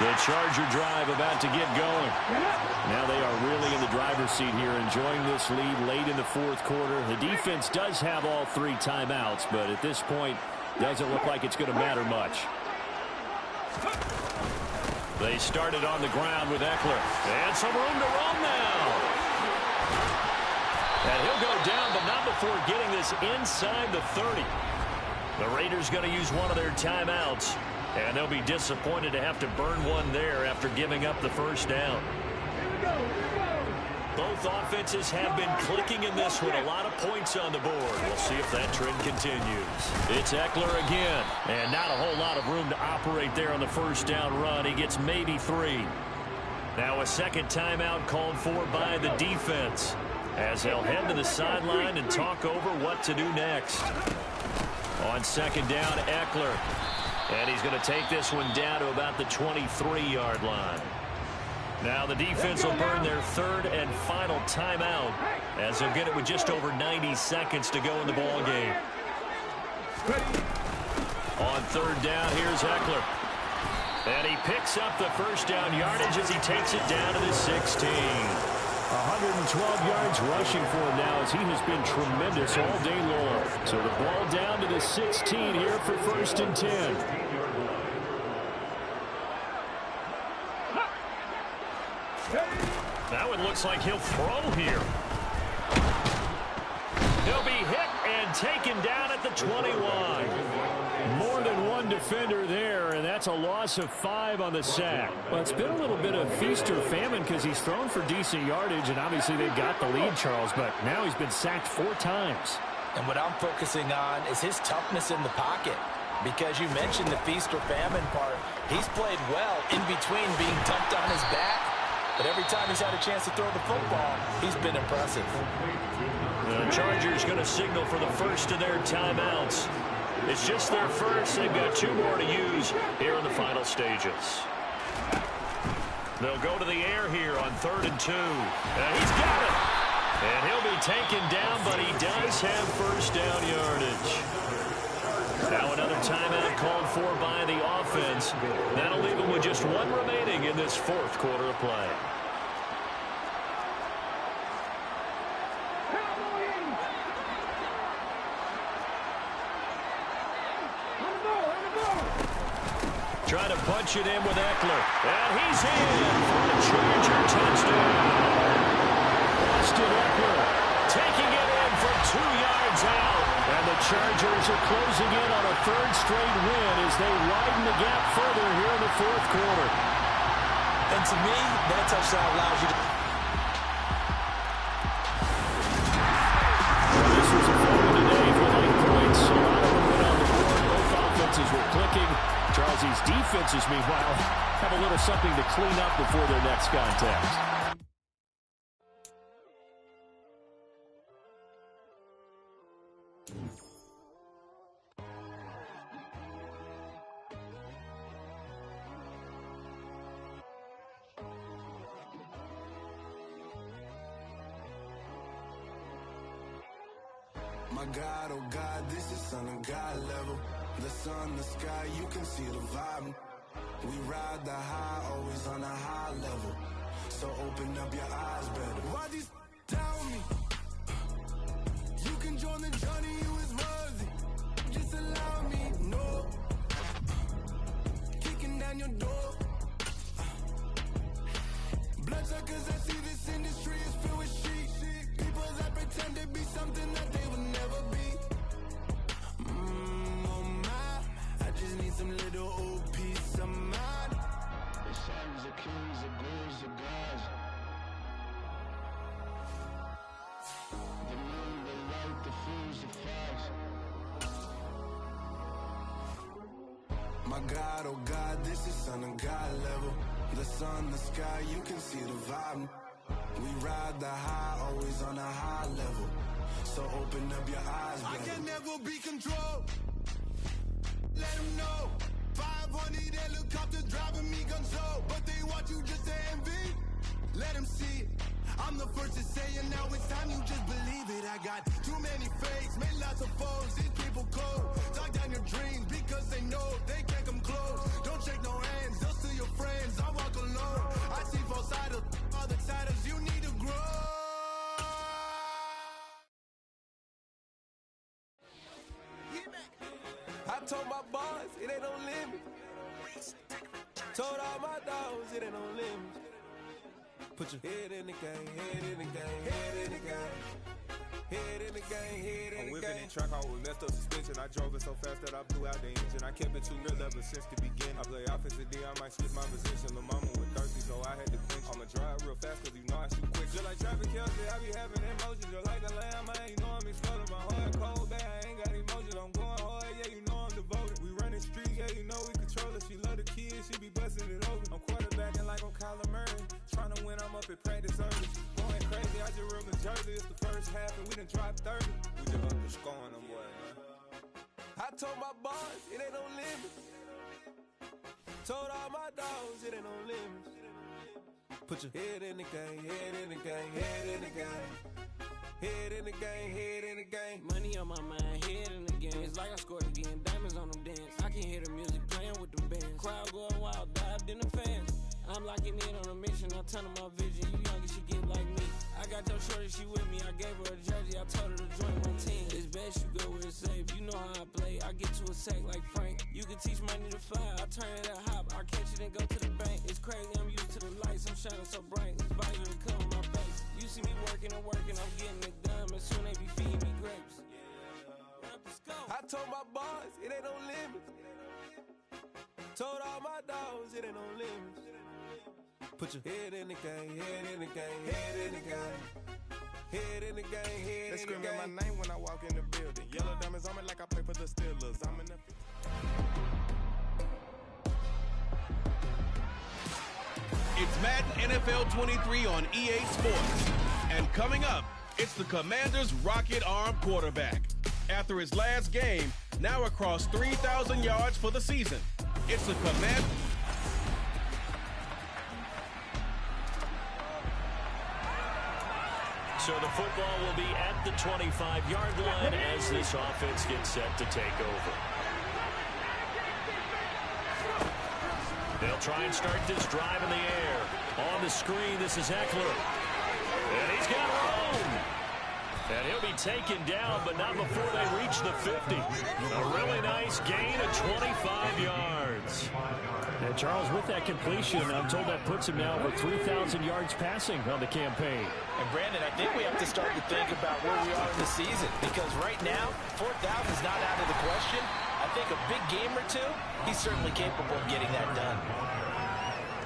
The Charger drive about to get going. Now they are really in the driver's seat here, enjoying this lead late in the fourth quarter. The defense does have all 3 timeouts, but at this point, doesn't look like it's going to matter much. They started on the ground with Eckler. And some room to run now. And he'll go down, but not before getting this inside the 30. The Raiders going to use one of their timeouts. And they'll be disappointed to have to burn one there after giving up the first down. Both offenses have been clicking in this one. A lot of points on the board. We'll see if that trend continues. It's Eckler again. And not a whole lot of room to operate there on the first down run. He gets maybe 3. Now a second timeout called for by the defense, as they'll head to the sideline and talk over what to do next. On second down, Eckler. And he's going to take this one down to about the 23-yard line. Now the defense will burn their third and final timeout, as they'll get it with just over 90 seconds to go in the ball game. On third down, here's Eckler. And he picks up the first down yardage as he takes it down to the 16. 112 yards rushing for him now, as he has been tremendous all day long. So the ball down to the 16 here for first and 10. Now it looks like he'll throw here. He'll be hit and taken down at the 21. More than one defender there, and that's a loss of 5 on the sack. Well, it's been a little bit of feast or famine because he's thrown for decent yardage, and obviously they've got the lead, Charles, but now he's been sacked 4 times. And what I'm focusing on is his toughness in the pocket, because you mentioned the feast or famine part. He's played well in between being dumped on his back, but every time he's had a chance to throw the football, he's been impressive. The Chargers going to signal for the first of their timeouts. It's just their first. They've got 2 more to use here in the final stages. They'll go to the air here on 3rd and 2. And he's got it. And he'll be taken down, but he does have first down yardage. Now another timeout called for by the offense. That'll leave them with just 1 remaining in this fourth quarter of play. Trying to punch it in with Eckler. And he's in for a Charger touchdown. Austin Eckler taking it in from 2 yards out. And the Chargers are closing in on a 3rd straight win as they widen the gap further here in the fourth quarter. And to me, that touchdown allows you to... This was a photo today for 9 points. A lot of them went on the board. Both offenses were clicking. Charles, these defenses, meanwhile, have a little something to clean up before their next contest. My God, oh God, this is Son of God level. The sun, the sky, you can see the vibe. We ride the high, always on a high level. So open up your eyes better. Why these tell me? You can join the journey, you is worthy. Just allow me, no. Kicking down your door. Bloodsuckers, I see this industry is filled with sheep. People that pretend to be something that they would never be. Oh my, I just need some little old peace of mind. The sons of kings, the gurus of gods. The moon, the light, the fools, the facts. My God, oh God, this is Son of God level. The sun, the sky, you can see the vibe. We ride the high, always on a high level. So open up your eyes, brother. I can never be controlled. Let them know. 500 helicopters driving me control. But they want you just to envy. Let them see it. I'm the first to say it, now it's time you just believe it. I got too many fakes, made lots of foes. These people cold. Talk down your dreams because they know they can't come close. Don't shake no hands, just to your friends. told my boss, it ain't no limit. Told all my dogs, it ain't no limit. Put your head in the game, head in the game, head in the game. Head in the game, head in the game. I'm whipping in track hall with messed up suspension. I drove it so fast that I blew out the engine. I kept it too real ever since the beginning. I play offensive D, I might switch my position. Lil' mama was thirsty, so I had to quench. I'ma drive real fast, cause you know I shoot quick. Just like traffic Kelsey, I be having emotions. Just like the lamb, I ain't know I'm exploding. My heart cold, bad, I ain't got emotions. I'm going hard, yeah, you know I'm devoted. We running streets, yeah, you know we control it. She love the kids, she be busting it over. I'm quarterbacking like I'm Kyler Murray. Trying to win, I'm up at practice early. Going crazy, I just real the jersey. It's the first half and we done dropped 30. We just underscoring them, boy, man. I told my boss, it ain't no limit. Told all my dogs, it ain't no limits. Put your head in the game, head in the game, head in the game. Head in the game, head in the game. Money on my mind, head in the game. It's like I scored again, diamonds on them dance. I can hear the music playing with the bands. Crowd going wild, dived in the fans. I'm locking in on a mission, I turn on my vision. You young, she get like me. I got your shorty, she with me. I gave her a jersey, I told her to join my team. It's best you go where it's safe. You know how I play. I get to a sack like Frank. You can teach money to fly. I turn it at hop. I catch it and go to the bank. It's crazy, I'm used to the lights. I'm shining so bright. It's visor to cover my face. You see me working and working. I'm getting it done. And soon they be feeding me grapes. I told my boss, it ain't no limits. Told all my dogs, it ain't no limits. Put your head in the game, head in the game, head in the game. Head in the game, head in the game. They screaming my name when I walk in the building. Yellow diamonds on me like I play for the Steelers. I'm in the... It's Madden NFL 23 on EA Sports. And coming up, it's the Commanders' rocket arm quarterback. After his last game, now across 3,000 yards for the season. It's the Command... So the football will be at the 25-yard line as this offense gets set to take over. They'll try and start this drive in the air. On the screen, this is Eckler. And he's got room. And he'll be taken down, but not before they reach the 50. A really nice gain of 25 yards. And Charles, with that completion, I'm told that puts him now over 3,000 yards passing on the campaign. And Brandon, I think we have to start to think about where we are in the season, because right now, 4,000 is not out of the question. I think a big game or two, he's certainly capable of getting that done.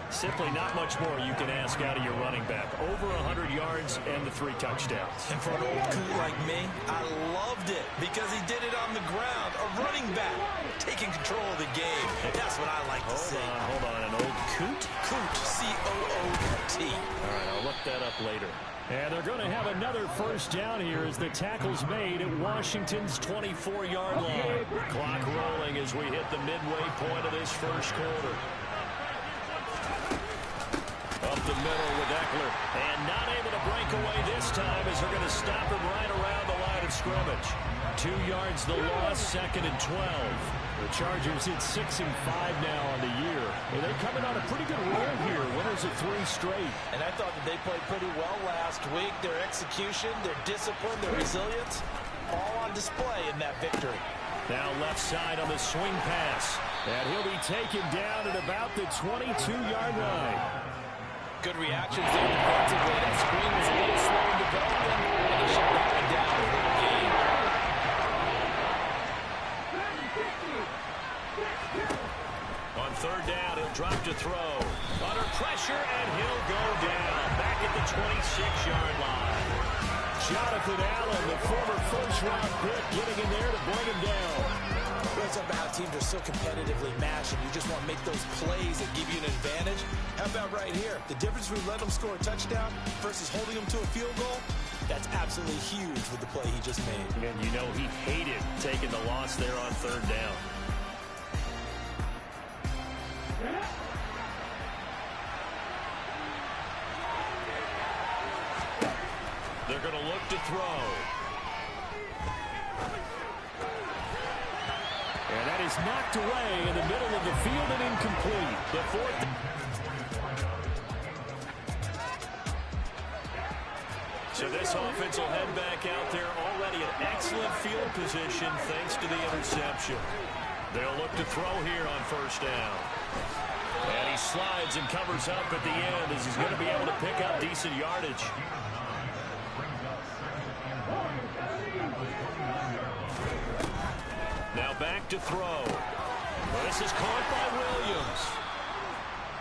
Simply not much more you can ask out of your running back. Over 100 yards and the 3 touchdowns. And for an old coot like me, I loved it because he did it on the ground. A running back taking control of the game. That's what I like to see. Hold on. An old coot? Coot, C-O-O-T. All right, I'll look that up later. And they're going to have another first down here as the tackle's made at Washington's 24-yard line. Clock rolling as we hit the midway point of this first quarter. Up the middle with Eckler. And not able to break away this time as they're going to stop him right around the line of scrimmage. 2 yards the loss, 2nd and 12. The Chargers hit 6-5 now on the year. And they're coming on a pretty good roll here. Winners of 3 straight. And I thought that they played pretty well last week. Their execution, their discipline, their resilience, all on display in that victory. Now left side on the swing pass. And he'll be taken down at about the 22-yard line. Good reactions there defensively. That screen was a little slow in development, and he shut that one down in the game. On 3rd down, he'll drop to throw. Under pressure, and he'll go down. Back at the 26-yard line. Jonathan Allen, the former first-round pick, getting in there to bring him down. It's about how teams are so competitively matched, and you just want to make those plays that give you an advantage. How about right here? The difference between letting them score a touchdown versus holding them to a field goal, that's absolutely huge with the play he just made. And you know he hated taking the loss there on 3rd down. They're going to look to throw. And that is knocked away in the middle of the field and incomplete. The 4th. So this offense will head back out there already in excellent field position thanks to the interception. They'll look to throw here on first down. And he slides and covers up at the end as he's going to be able to pick up decent yardage. Now back to throw. This is caught by Williams.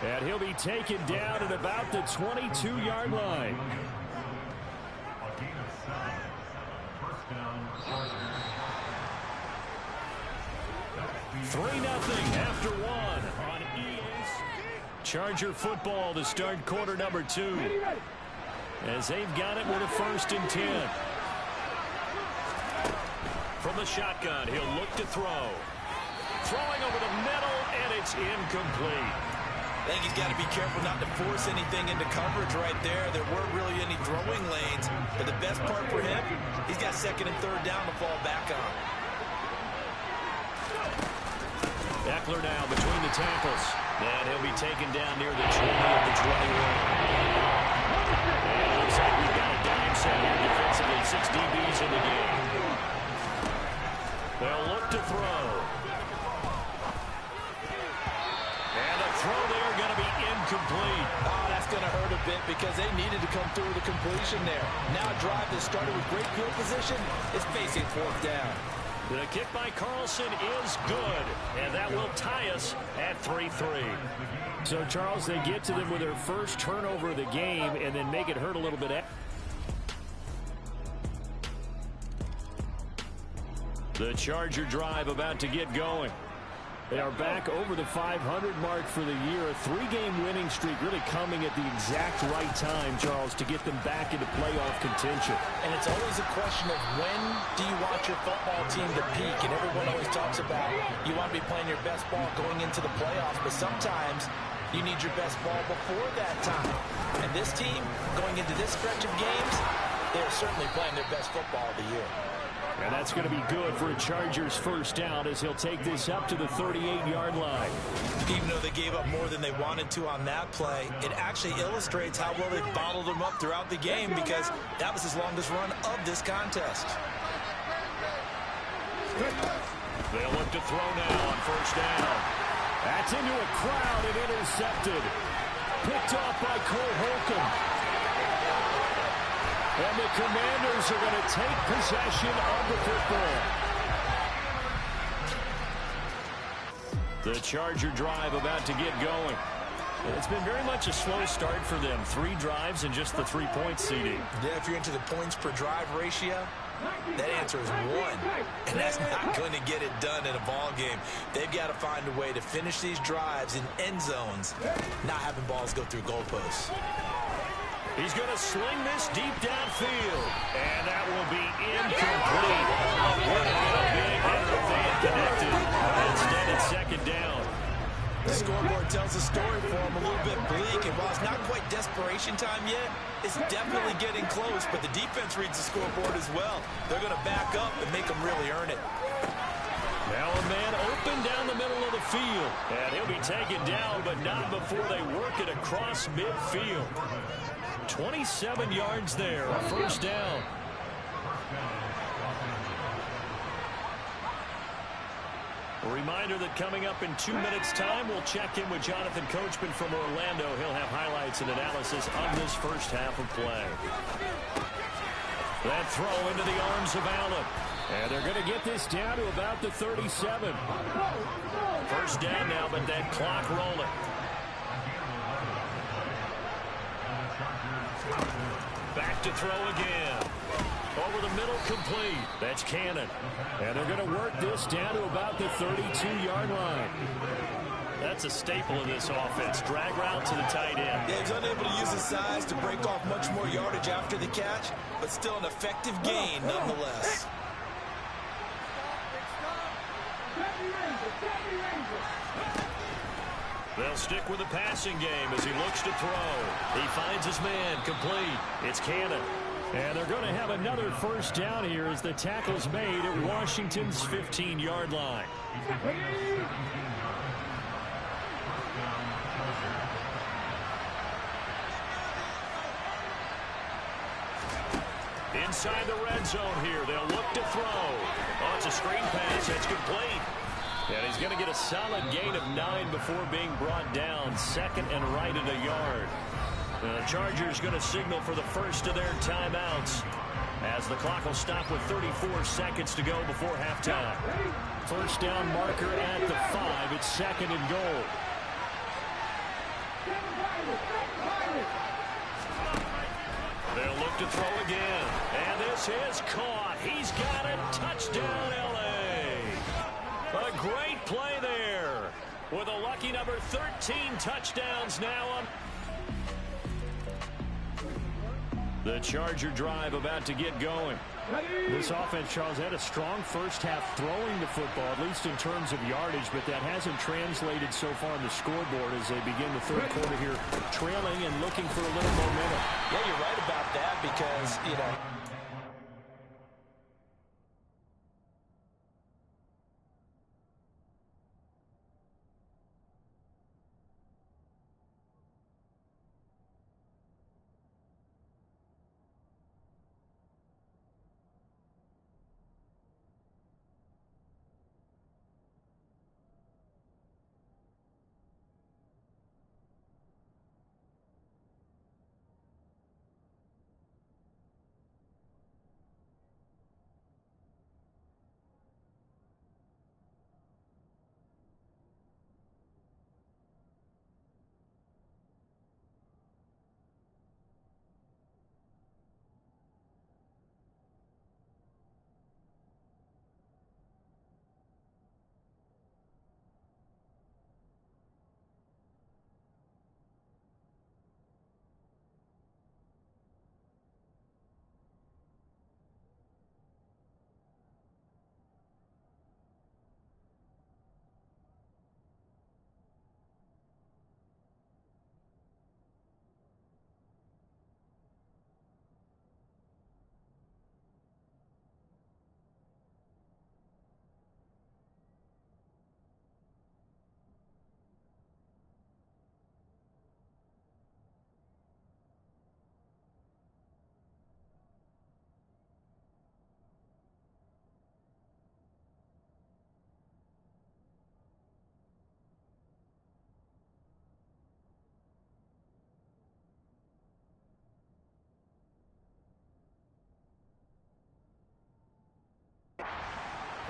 And he'll be taken down at about the 22-yard line. 3-0 after one on EA's Charger football to start quarter number 2. As they've got it with a 1st and 10. From the shotgun, he'll look to throw. Throwing over the middle, and it's incomplete. I think he's got to be careful not to force anything into coverage right there. There weren't really any throwing lanes, but the best part for him, he's got 2nd and 3rd down to fall back on. Eckler now between the tackles. And he'll be taken down near the 20 of the 21. And it looks like we've got a dime set here defensively. 6 DBs in the game. They'll look to throw. And a throw there going to be incomplete. Oh, that's going to hurt a bit because they needed to come through with a completion there. Now a drive that started with great field position is facing 4th down. The kick by Carlson is good, and that will tie us at 3-3. So, Charles, they get to them with their first turnover of the game and then make it hurt a little bit. The Charger drive about to get going. They are back over the 500 mark for the year. A 3-game winning streak really coming at the exact right time, Charles, to get them back into playoff contention. And it's always a question of when do you want your football team to peak? And everyone always talks about you want to be playing your best ball going into the playoffs, but sometimes you need your best ball before that time. And this team, going into this stretch of games, they're certainly playing their best football of the year. And that's going to be good for a Chargers first down as he'll take this up to the 38-yard line. Even though they gave up more than they wanted to on that play, it actually illustrates how well they bottled them up throughout the game because that was his longest run of this contest. They'll look to throw now on first down. That's into a crowd and intercepted. Picked off by Cole Holcomb. And the Commanders are going to take possession of the football. The Charger drive about to get going. It's been very much a slow start for them. 3 drives and just the 3 points, CD. Yeah, if you're into the points per drive ratio, that answer is 1. And that's not going to get it done in a ball game. They've got to find a way to finish these drives in end zones, not having balls go through goalposts. He's going to sling this deep downfield. And that will be incomplete. Would have been a big hit if they had connected. Instead, it's 2nd down. The scoreboard tells a story for him a little bit bleak. And while it's not quite desperation time yet, it's definitely getting close. But the defense reads the scoreboard as well. They're going to back up and make them really earn it. Now a man open down the middle of the field. And he'll be taken down, but not before they work it across midfield. 27 yards there, a first down. A reminder that coming up in 2 minutes' time, we'll check in with Jonathan Coachman from Orlando. He'll have highlights and analysis of this first half of play. That throw into the arms of Allen. And they're going to get this down to about the 37. First down now, but that clock rolling. Back to throw again. Over the middle, complete. That's Cannon. And they're going to work this down to about the 32-yard line. That's a staple of this offense. Drag route to the tight end. Yeah, he's unable to use his size to break off much more yardage after the catch, but still an effective gain nonetheless. They'll stick with the passing game as he looks to throw. He finds his man, complete. It's Cannon. And they're going to have another first down here as the tackle's made at Washington's 15-yard line. Inside the red zone here, they'll look to throw. Oh, it's a screen pass. It's complete. And he's going to get a solid gain of 9 before being brought down. 2nd and right at a yard. The Chargers going to signal for the first of their timeouts, as the clock will stop with 34 seconds to go before halftime. First down marker at the 5. It's 2nd and goal. They'll look to throw again. And this is caught. He's got it. Touchdown, L.A. A great play there, with a lucky number 13 touchdowns now on. The Charger drive about to get going. This offense, Charles, had a strong first half throwing the football, at least in terms of yardage, but that hasn't translated so far on the scoreboard as they begin the third quarter here, trailing and looking for a little momentum. Yeah, you're right about that because, you know,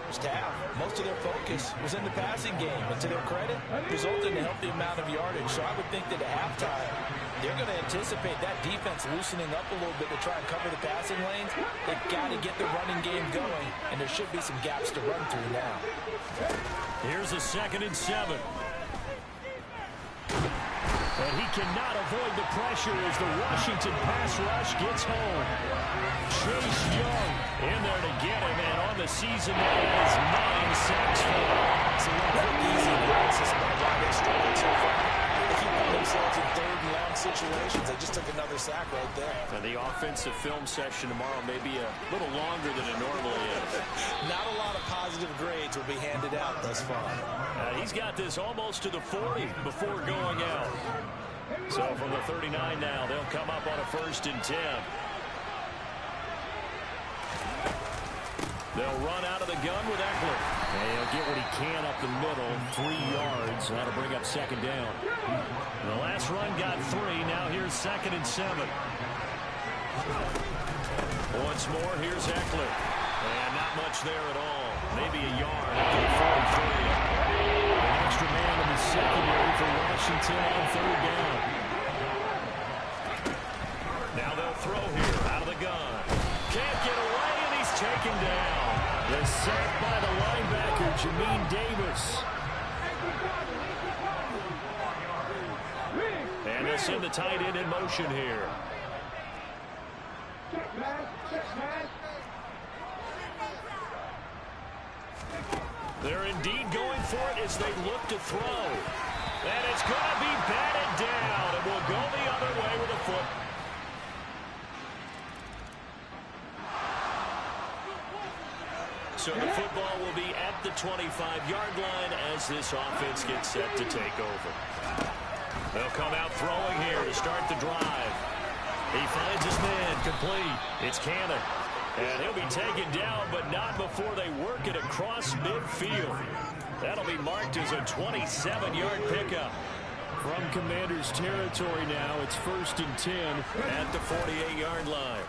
first half, most of their focus was in the passing game, and to their credit, resulted in a healthy amount of yardage. So I would think that at halftime, they're going to anticipate that defense loosening up a little bit to try and cover the passing lanes. They've got to get the running game going, and there should be some gaps to run through now. Here's a 2nd and 7. And he cannot avoid the pressure as the Washington pass rush gets home. Chase Young in there to get him, and on the season that is 9 sacks for him. It's a little quick, easy analysis about why they struggled so far. They keep putting themselves in 3rd and long situations. They just took another sack right there. And the offensive film session tomorrow may be a little longer than it normally is. Not a lot of positive grades will be handed out thus far. He's got this almost to the 40 before going out. So from the 39 now, they'll come up on a 1st and 10. They'll run out of the gun with Eckler. And he'll get what he can up the middle, 3 yards. That'll bring up 2nd down. The last run got 3. Now here's 2nd and 7. Once more, here's Eckler. And not much there at all. Maybe a yard after the 43. An extra man in the secondary for Washington on 3rd down. Now they'll throw here out of the gun. Can't get away, and he's taken down. The sack by the linebacker, Jamin Davis. And they'll send the tight end in motion here. They're indeed going for it as they look to throw. And it's going to be batted down. It will go the other way with a foot. So the football will be at the 25-yard line as this offense gets set to take over. They'll come out throwing here to start the drive. He finds his man complete. It's Cannon. And he'll be taken down, but not before they work it across midfield. That'll be marked as a 27-yard pickup. From Commanders territory now, it's 1st and 10 at the 48-yard line.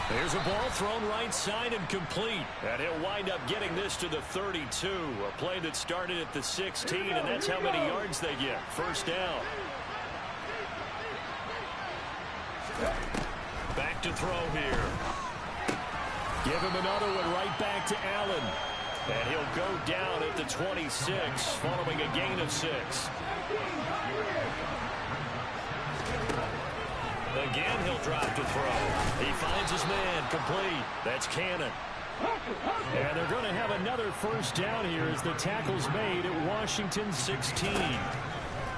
There's a ball thrown right side and complete. And he'll wind up getting this to the 32. A play that started at the 16, and that's how many yards they get. First down. Back to throw here. Give him another one right back to Allen. And he'll go down at the 26, following a gain of 6. Again, he'll drop to throw. He finds his man, complete. That's Cannon. And they're going to have another first down here as the tackle's made at Washington 16.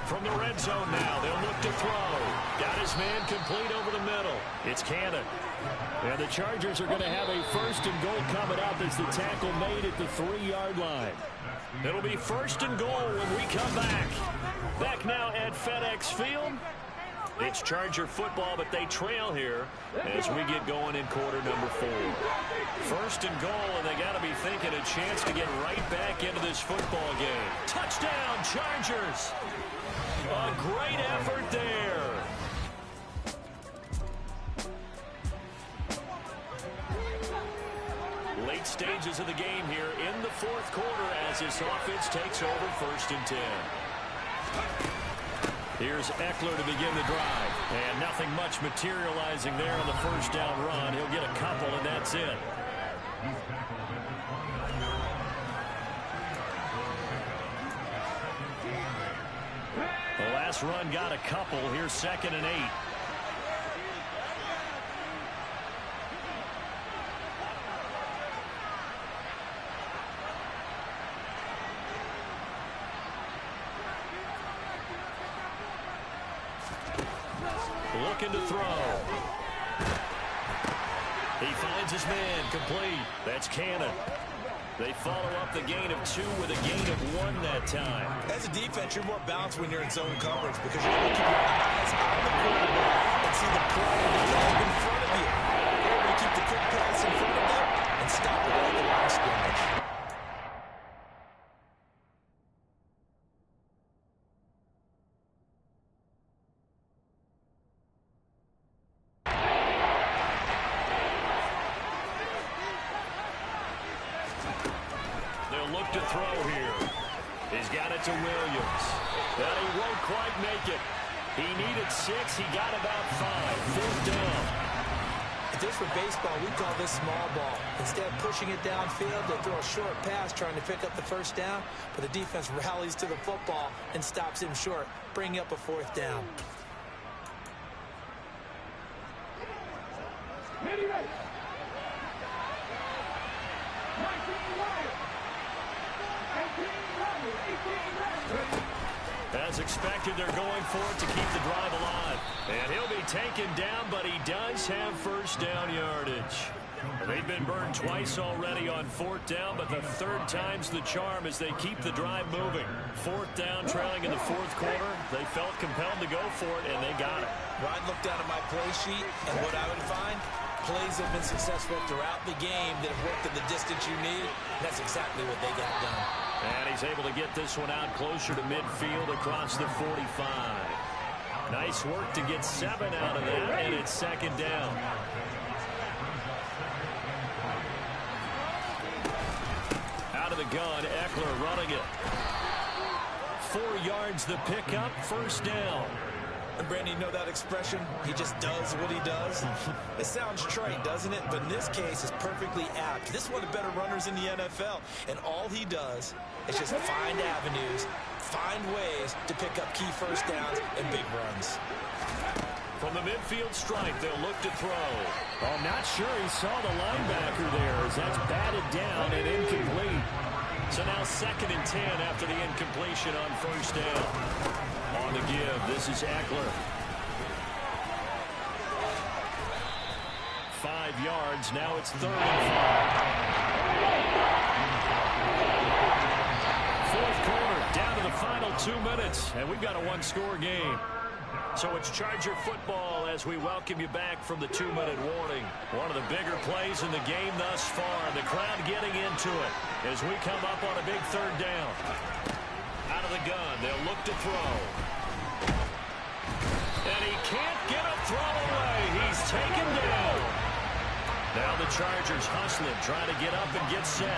From the red zone now, they'll look to throw. Got his man complete over the middle. It's Cannon. And the Chargers are going to have a 1st and goal coming up as the tackle made at the 3-yard line. It'll be 1st and goal when we come back. Back now at FedEx Field. It's Charger football, but they trail here as we get going in quarter number 4. 1st and goal, and they got to be thinking a chance to get right back into this football game. Touchdown, Chargers! A great effort there. Late stages of the game here in the 4th quarter as this offense takes over 1st and 10. Here's Eckler to begin the drive. And nothing much materializing there on the first down run. He'll get a couple, and that's it. The last run got a couple. Here's 2nd and 8. Looking to throw. He finds his man, complete. That's Cannon. They follow up the gain of 2 with a gain of 1 that time. As a defense, you're more balanced when you're in zone coverage because you're able to keep your eyes on the quarterback and see the play develop in front of you. You're able to keep the quick pass in front of them and stop it at the line of scrimmage. Look to throw here. He's got it to Williams. But he won't quite make it. He needed 6. He got about 5. 4th down. If this were baseball, we'd call this small ball. Instead of pushing it downfield, they throw a short pass trying to pick up the first down, but the defense rallies to the football and stops him short, bringing up a 4th down. As expected, they're going for it to keep the drive alive. And he'll be taken down, but he does have first down yardage. They've been burned twice already on 4th down, but the 3rd time's the charm as they keep the drive moving. 4th down, trailing in the 4th quarter. They felt compelled to go for it, and they got it. Ryan looked down at my play sheet, and what I would find, plays have been successful throughout the game that have worked at the distance you need. That's exactly what they got done. And he's able to get this one out closer to midfield across the 45. Nice work to get 7 out of that, and it's 2nd down. Out of the gun, Eckler running it. 4 yards the pickup, first down. And Brandon, you know that expression? He just does what he does. It sounds trite, doesn't it? But in this case, it's perfectly apt. This is one of the better runners in the NFL. And all he does is just find avenues, find ways to pick up key first downs and big runs. From the midfield stripe, they'll look to throw. I'm not sure he saw the linebacker there as that's batted down and incomplete. So now 2nd and 10 after the incompletion on first down. On the give, this is Eckler. 5 yards, now it's 3rd and 5. 4th quarter, down to the final 2 minutes, and we've got a 1-score game. So it's Charger football as we welcome you back from the 2-minute warning. One of the bigger plays in the game thus far. The crowd getting into it as we come up on a big 3rd down. Out of the gun, they'll look to throw. And he can't get a throw away. He's taken down. Now the Chargers hustling, trying to get up and get set.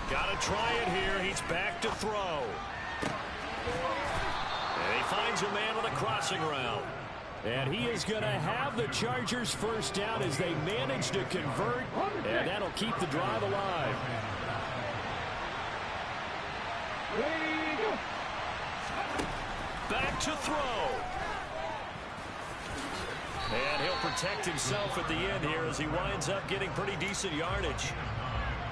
Got to try it here. He's back to throw. And he finds a man on a crossing route. And he is going to have the Chargers first down as they manage to convert. And that'll keep the drive alive. Back to throw. And he'll protect himself at the end here as he winds up getting pretty decent yardage.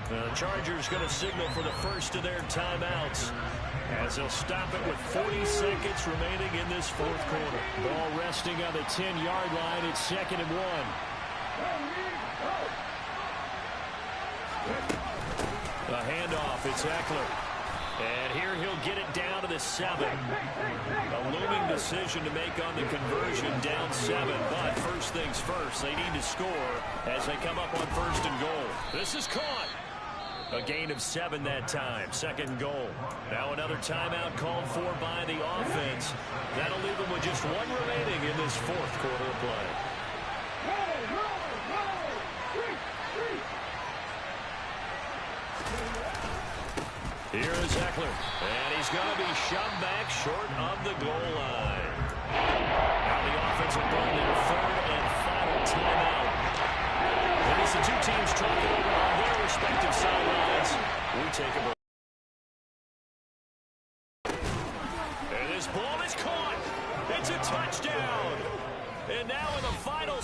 The Chargers going to signal for the first of their timeouts as they'll stop it with 40 seconds remaining in this 4th quarter. Ball resting on the 10-yard line. It's 2nd and 1. A handoff. It's Eckler. And here he'll get it down to the 7. A looming decision to make on the conversion, down 7. But first things first, they need to score as they come up on 1st and goal. This is caught. A gain of 7 that time. 2nd goal. Now another timeout called for by the offense. That'll leave them with just 1 remaining in this 4th quarter of play. Here is Eckler. And he's going to be shoved back short of the goal line. Now the offense will run their 3rd and final timeout. And as the two teams talking over on their respective sidelines, we take a break. And this ball is caught. It's a touchdown. And now in the final...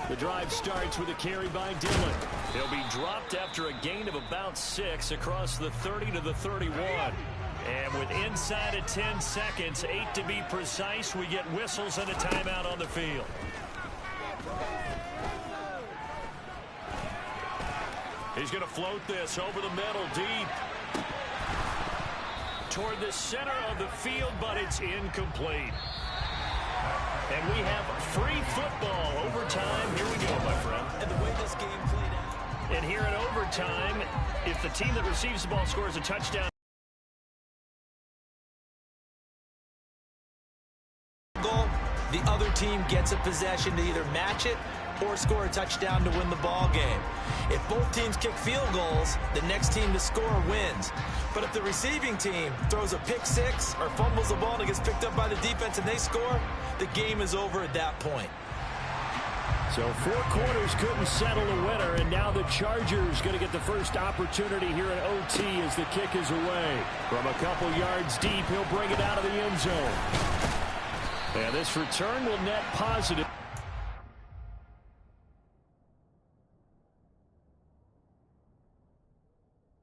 The drive starts with a carry by Dillon. He'll be dropped after a gain of about 6 across the 30 to the 31. And with inside of 10 seconds, 8 to be precise, we get whistles and a timeout on the field. He's going to float this over the middle, deep. Toward the center of the field, but it's incomplete. And we have free football. Overtime. Here we go, my friend. And the way this game played out. And here in overtime, if the team that receives the ball scores a touchdown, goal, the other team gets a possession to either match it or score a touchdown to win the ball game. If both teams kick field goals, the next team to score wins. But if the receiving team throws a pick 6 or fumbles the ball and it gets picked up by the defense and they score, the game is over at that point. So 4 quarters couldn't settle the winner, and now the Chargers going to get the first opportunity here at OT as the kick is away. From a couple yards deep, he'll bring it out of the end zone. And this return will net positive.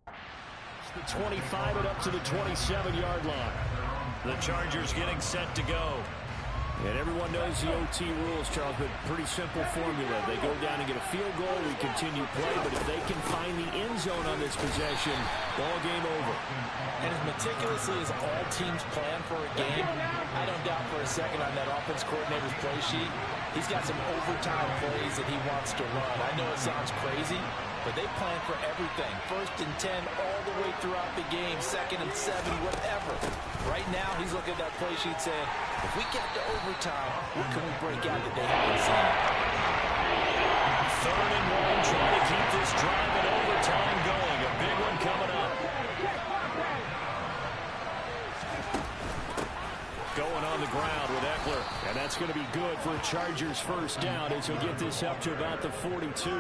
It's the 25 and up to the 27-yard line. The Chargers getting set to go. And everyone knows the OT rules, Charles, but pretty simple formula. They go down and get a field goal, we continue play, but if they can find the end zone on this possession, ball game over. And as meticulously as all teams plan for a game, I don't doubt for a second on that offense coordinator's play sheet, he's got some overtime plays that he wants to run. I know it sounds crazy, but they plan for everything. 1st and 10 all the way throughout the game, 2nd and 7, whatever. Right now, he's looking at that play sheet saying, if we get to overtime, what can we break out that they haven't seen? 3rd and 1, trying to keep this drive in overtime going. A big one coming up. Go going on the ground with Eckler. And that's going to be good for a Chargers first down as he'll get this up to about the 42.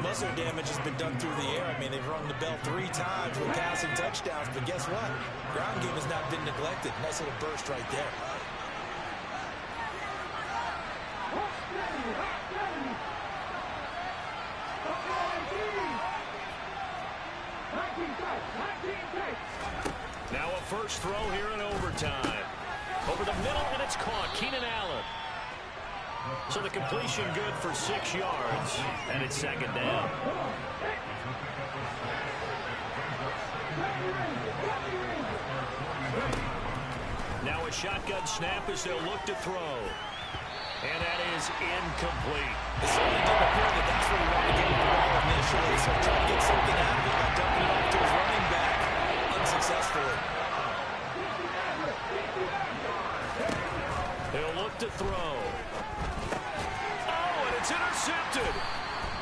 Most of the damage has been done through the air. I mean, they've rung the bell 3 times with passing touchdowns, but guess what? Ground game has not been neglected. Nice little burst right there. Now a first throw here in overtime. Over the middle, and it's caught. Keenan Allen. So the completion good for 6 yards, and it's second down. Now a shotgun snap as they'll look to throw. And that is incomplete. It certainly didn't appear that that's what he wanted to get with the ball initially, so trying to get something out of it by dumping it off to his running back unsuccessfully. He'll look to throw. Oh, and it's intercepted.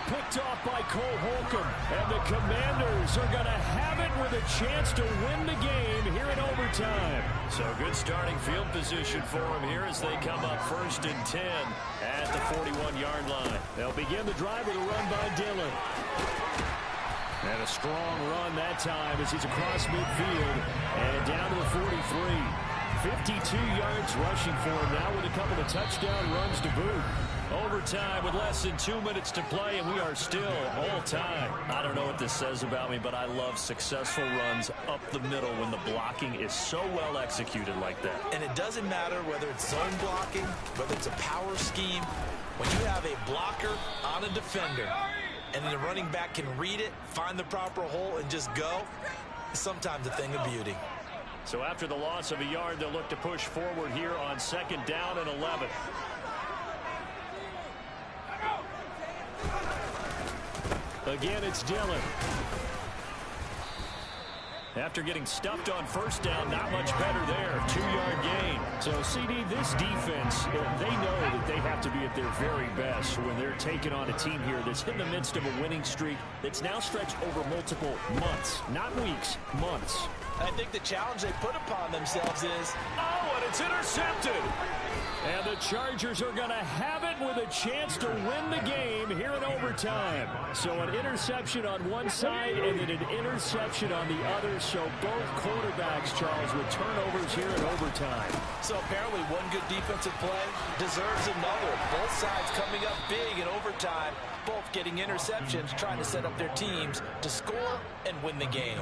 Picked off by Cole Holcomb. And the Commanders are going to have it with a chance to win the game here in overtime. So good starting field position for them here as they come up 1st and 10 at the 41-yard line. They'll begin the drive with a run by Dillon. And a strong run that time as he's across midfield and down to the 43. 52 yards rushing for him now with a couple of touchdown runs to boot. Overtime with less than 2 minutes to play, and we are still all time. I don't know what this says about me, but I love successful runs up the middle when the blocking is so well executed like that. And it doesn't matter whether it's zone blocking, whether it's a power scheme. When you have a blocker on a defender, and then the running back can read it, find the proper hole, and just go, it's sometimes a thing of beauty. So after the loss of a yard, they'll look to push forward here on 2nd down and 11. Again, it's Dillon. After getting stuffed on 1st down, not much better there. 2-yard gain. So, CD, this defense, they know that they have to be at their very best when they're taking on a team here that's in the midst of a winning streak that's now stretched over multiple months. Not weeks, months. I think the challenge they put upon themselves is... Oh, and it's intercepted! And the Chargers are going to have it with a chance to win the game here in overtime. So an interception on one side and then an interception on the other. So both quarterbacks, Charles, with turnovers here in overtime. So apparently one good defensive play deserves another. Both sides coming up big in overtime. Both getting interceptions, trying to set up their teams to score and win the game.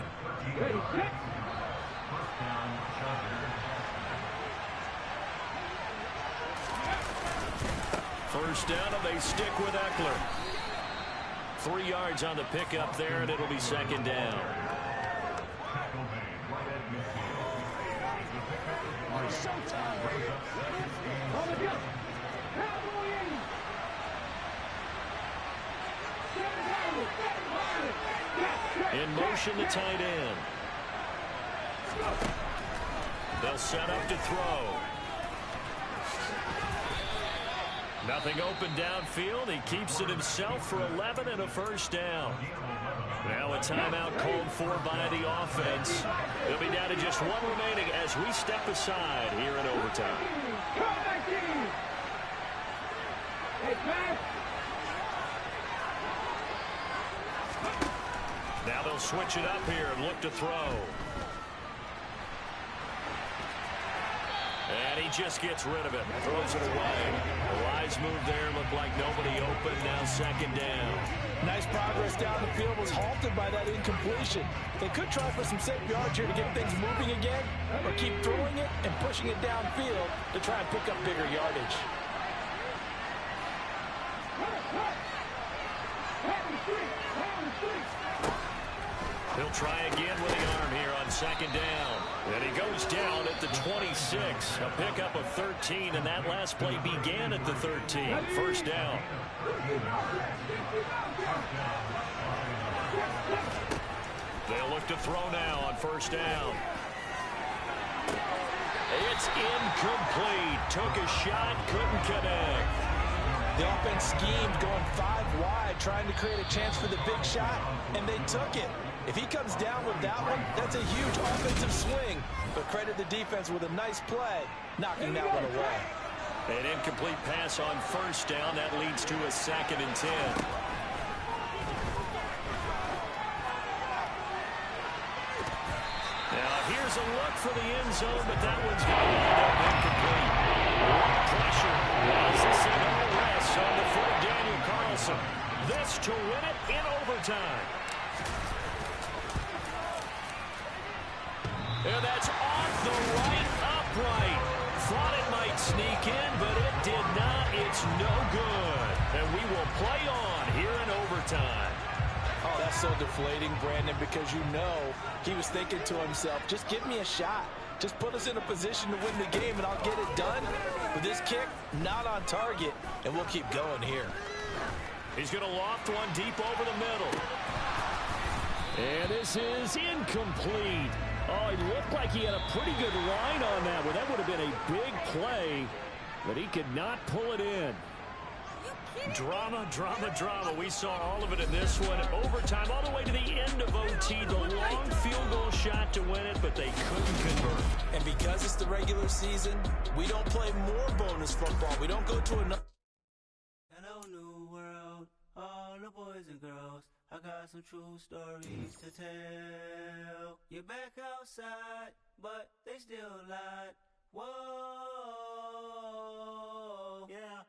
First down, and they stick with Eckler. 3 yards on the pickup there, and it'll be 2nd down. In motion, the tight end. They'll set up to throw. Nothing open downfield. He keeps it himself for 11 and a first down. Now a timeout called for by the offense. They'll be down to just 1 remaining as we step aside here in overtime. Now they'll switch it up here and look to throw. And he just gets rid of it. Throws it away. A wise move there. Looked like nobody open. Now 2nd down. Nice progress down the field was halted by that incompletion. They could try for some safe yards here to get things moving again, or keep throwing it and pushing it downfield to try and pick up bigger yardage. He'll try again with the arm here on 2nd down. And he goes down at the 26. A pickup of 13, and that last play began at the 13. First down. They'll look to throw now on 1st down. It's incomplete. Took a shot, couldn't connect. The offense schemed going 5 wide, trying to create a chance for the big shot, and they took it. If he comes down with that one, that's a huge offensive swing. But credit the defense with a nice play, knocking that one away. An incomplete pass on first down. That leads to a 2nd and 10. Now here's a look for the end zone, but that one's going to end up incomplete. Pressure as the signal rests on the foot of Daniel Carlson. This to win it in overtime. And that's off the right upright. Thought it might sneak in, but it did not. It's no good. And we will play on here in overtime. Oh, that's so deflating, Brandon, because you know he was thinking to himself, just give me a shot. Just put us in a position to win the game, and I'll get it done. But this kick, not on target, and we'll keep going here. He's going to loft one deep over the middle. And this is incomplete. Oh, it looked like he had a pretty good line on that one. That would have been a big play, but he could not pull it in. Drama, drama, drama. We saw all of it in this one. Overtime, all the way to the end of OT. The long field goal shot to win it, but they couldn't convert. And because it's the regular season, we don't play more bonus football. We don't go to another. Hello, new world, all the boys and girls. I got some true stories to tell. You're back outside, but they still lied. Whoa, yeah.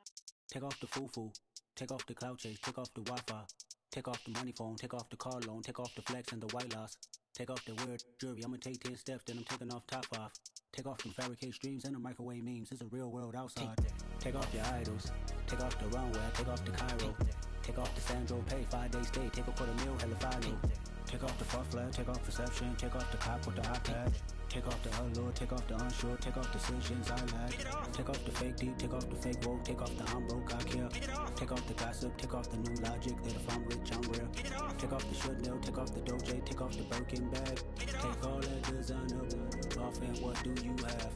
Take off the foo-foo, take off the cloud chase, take off the Wi-Fi, take off the money phone, take off the car loan, take off the flex and the white loss, take off the weird jewelry. I'ma take 10 steps, then I'm taking off top 5. Take off them fabricate streams and the microwave memes. It's a real world outside. Take off your idols, take off the runway, take off the Cairo. Take off the Sandro pay, 5-day stay, take a $250,000, hella final. Take off the far flag, take off perception, take off the cop with the iPad. Take off the allure, take off the unsure, take off decisions I lack. Take off the fake deep, take off the fake woke, take off the I'm broke, I care. Take off the gossip, take off the new logic, that if I'm rich, I'm rare. Take off the should know, take off the Doja, take off the Birkin bag. Take all that designer off and what do you have?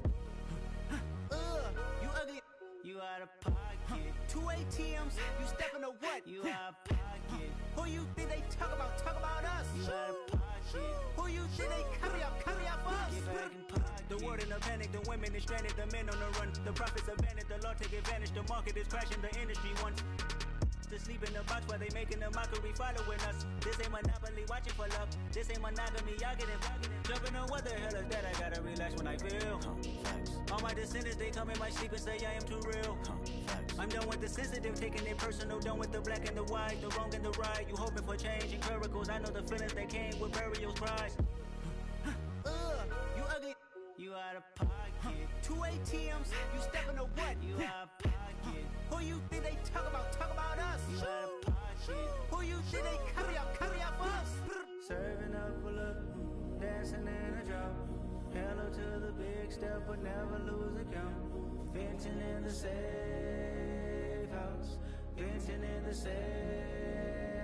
You ugly, you out of pocket. 2 ATMs, you stepping to what? You out of pocket. Who you think they talk about? Talk about us. You out of pocket. Who you think they carry out for us? Get back in pocket. The world in a panic, the women is stranded, the men on the run. The profits abandoned, the law take advantage. The market is crashing, the industry wants to sleep in the box while they making a mockery following us. This ain't Monopoly, watching for love. This ain't monogamy, y'all get it. Jumping on what the hell is that? I gotta relax when I feel. All my descendants, they come in my sleep and say I am too real. I'm done with the sensitive, taking it personal. Done with the black and the white, the wrong and the right. You hoping for change and miracles. I know the feelings that came with burials, cries. You ugly, you out of pocket. 2 ATMs, you stepping to what? You out of pocket. Who you think they talk about? Talk about us. You out of pocket. Who you think they carry out for us? Serving up a look, dancing in a drop. Hello to the big step, but never lose a count. Venting in the safe house. Venting in the safe.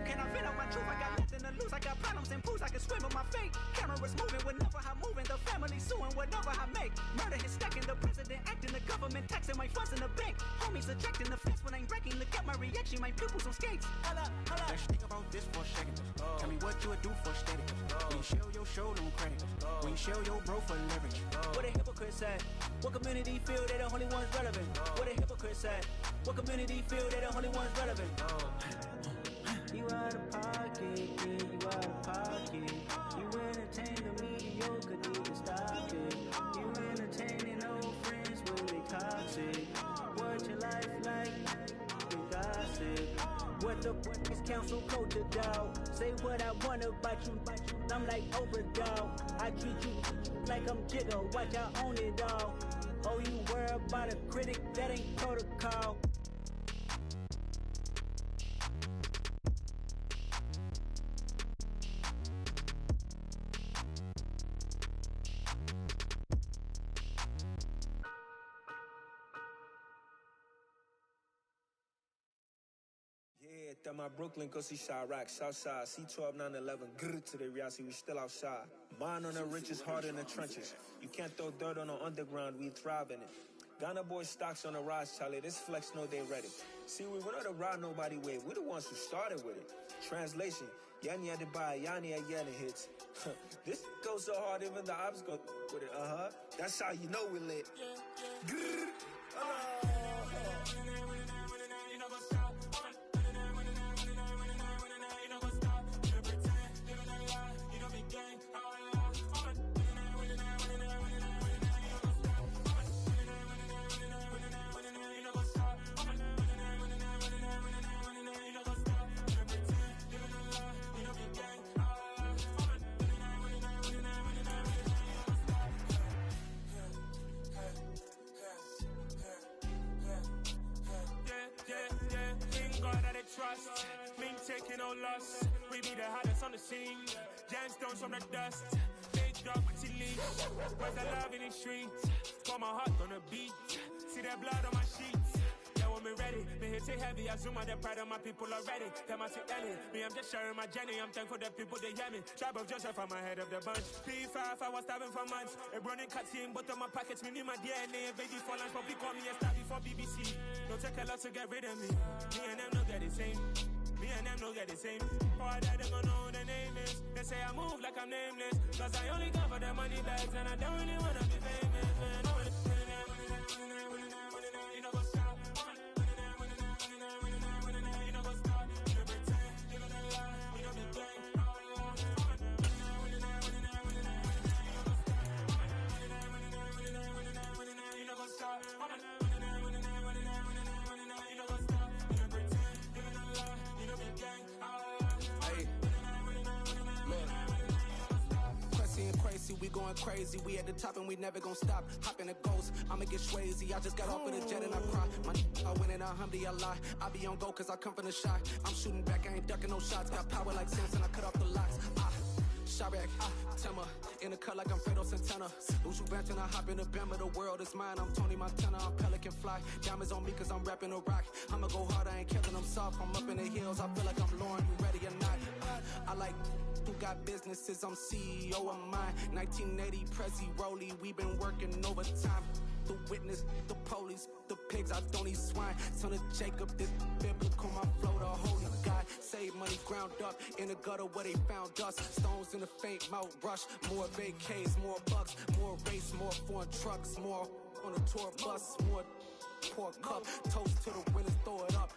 Can I feel out my truth? I got nothing to lose. I got problems and pools. I can swim with my fate. Cameras moving whenever I'm moving. The family suing whatever I make. Murder is stacking. The president acting. The government taxing my funds in the bank. Homies subtracting the fence when I'm breaking. Look at my reaction. My pupils on skates. Holla, holla. Let's think about this for a second. Tell me what you would do for status. When you show your show, don't credit. When you show your bro for leverage. What a hypocrite said. What community feel they the only ones relevant? What a hypocrite said. What community feel they the only ones relevant? You out of pocket, yeah, you out of pocket. You entertain the mediocre, need to stop it. You entertaining old friends when they toxic. What your life like? You gossip. What the fuck is council culture, dog? Say what I want about you. I'm like Oprah, dog. I treat you like I'm Jigga. Watch I own it all. Oh, you worry about a critic? That ain't protocol. At my Brooklyn, go see Chirac, Southside, C12, 911, grrr to the reality, we still outside. Mine on the richest, heart in the trenches. You can't throw dirt on the underground, we thrive in it. Ghana boys stocks on the rise, Charlie, this flex know they ready. See, we were not to ride nobody way, we the ones who started with it. Translation, Yanni had to buy, Yanni had yelling hits. This goes so hard, even the ops go with it. That's how you know we lit. Trust, me taking no loss. We be the hottest on the scene. Gemstones from the dust. Big dog with your leash. Where's the love in the streets? Pour my heart on the beat. See that blood on my sheets. Yeah, when we ready, me hit it heavy. I zoom out the pride of my people already. Them I see Ellie. Me, I'm just sharing my journey. I'm thankful that people they hear me. Tribe of Joseph, I'm ahead of the bunch. P5, I was starving for months. A running cutscene, but on my pockets, me need my DNA. Baby for lunch, but we call me a star before BBC. Don't take a lot to get rid of me. Me and them don't get the same. Me and them don't get the same. All that they gonna know who the name is. They say I move like I'm nameless. Cause I only come for the money bags and I don't really wanna be famous, man. You know what's up? You know what's up? You pretend, you gonna lie, you know be gang. You know what's up? We going crazy, we at the top and we never gonna stop. Hop in a ghost, I'ma get swayzy. I just got off of the jet and I cry. I win in a Humvee, I lie. I be on go cause I come from the shot. I'm shooting back, I ain't ducking no shots. Got power like Samson, I cut off the locks. Chirac, Timmer, in the cut like I'm Fredo Santana. Lose you bench and I hop in the Bama, the world is mine. I'm Tony Montana, I'm Pelican Fly. Diamonds on me cause I'm rapping a rock. I'ma go hard, I ain't killing them soft. I'm up in the hills, I feel like I'm Lauren, you ready or not? I like who got businesses, I'm CEO of mine. 1980 Prezi Rolly, we been working overtime. The witness, the police, the pigs, I don't eat swine. Son of Jacob, this biblical, my flow, the holy God. Save money ground up in the gutter where they found us. Stones in the faint mouth rush. More vacays, more bucks, more race, more foreign trucks, more on a tour bus, more pour cup. Toast to the winners, throw it up.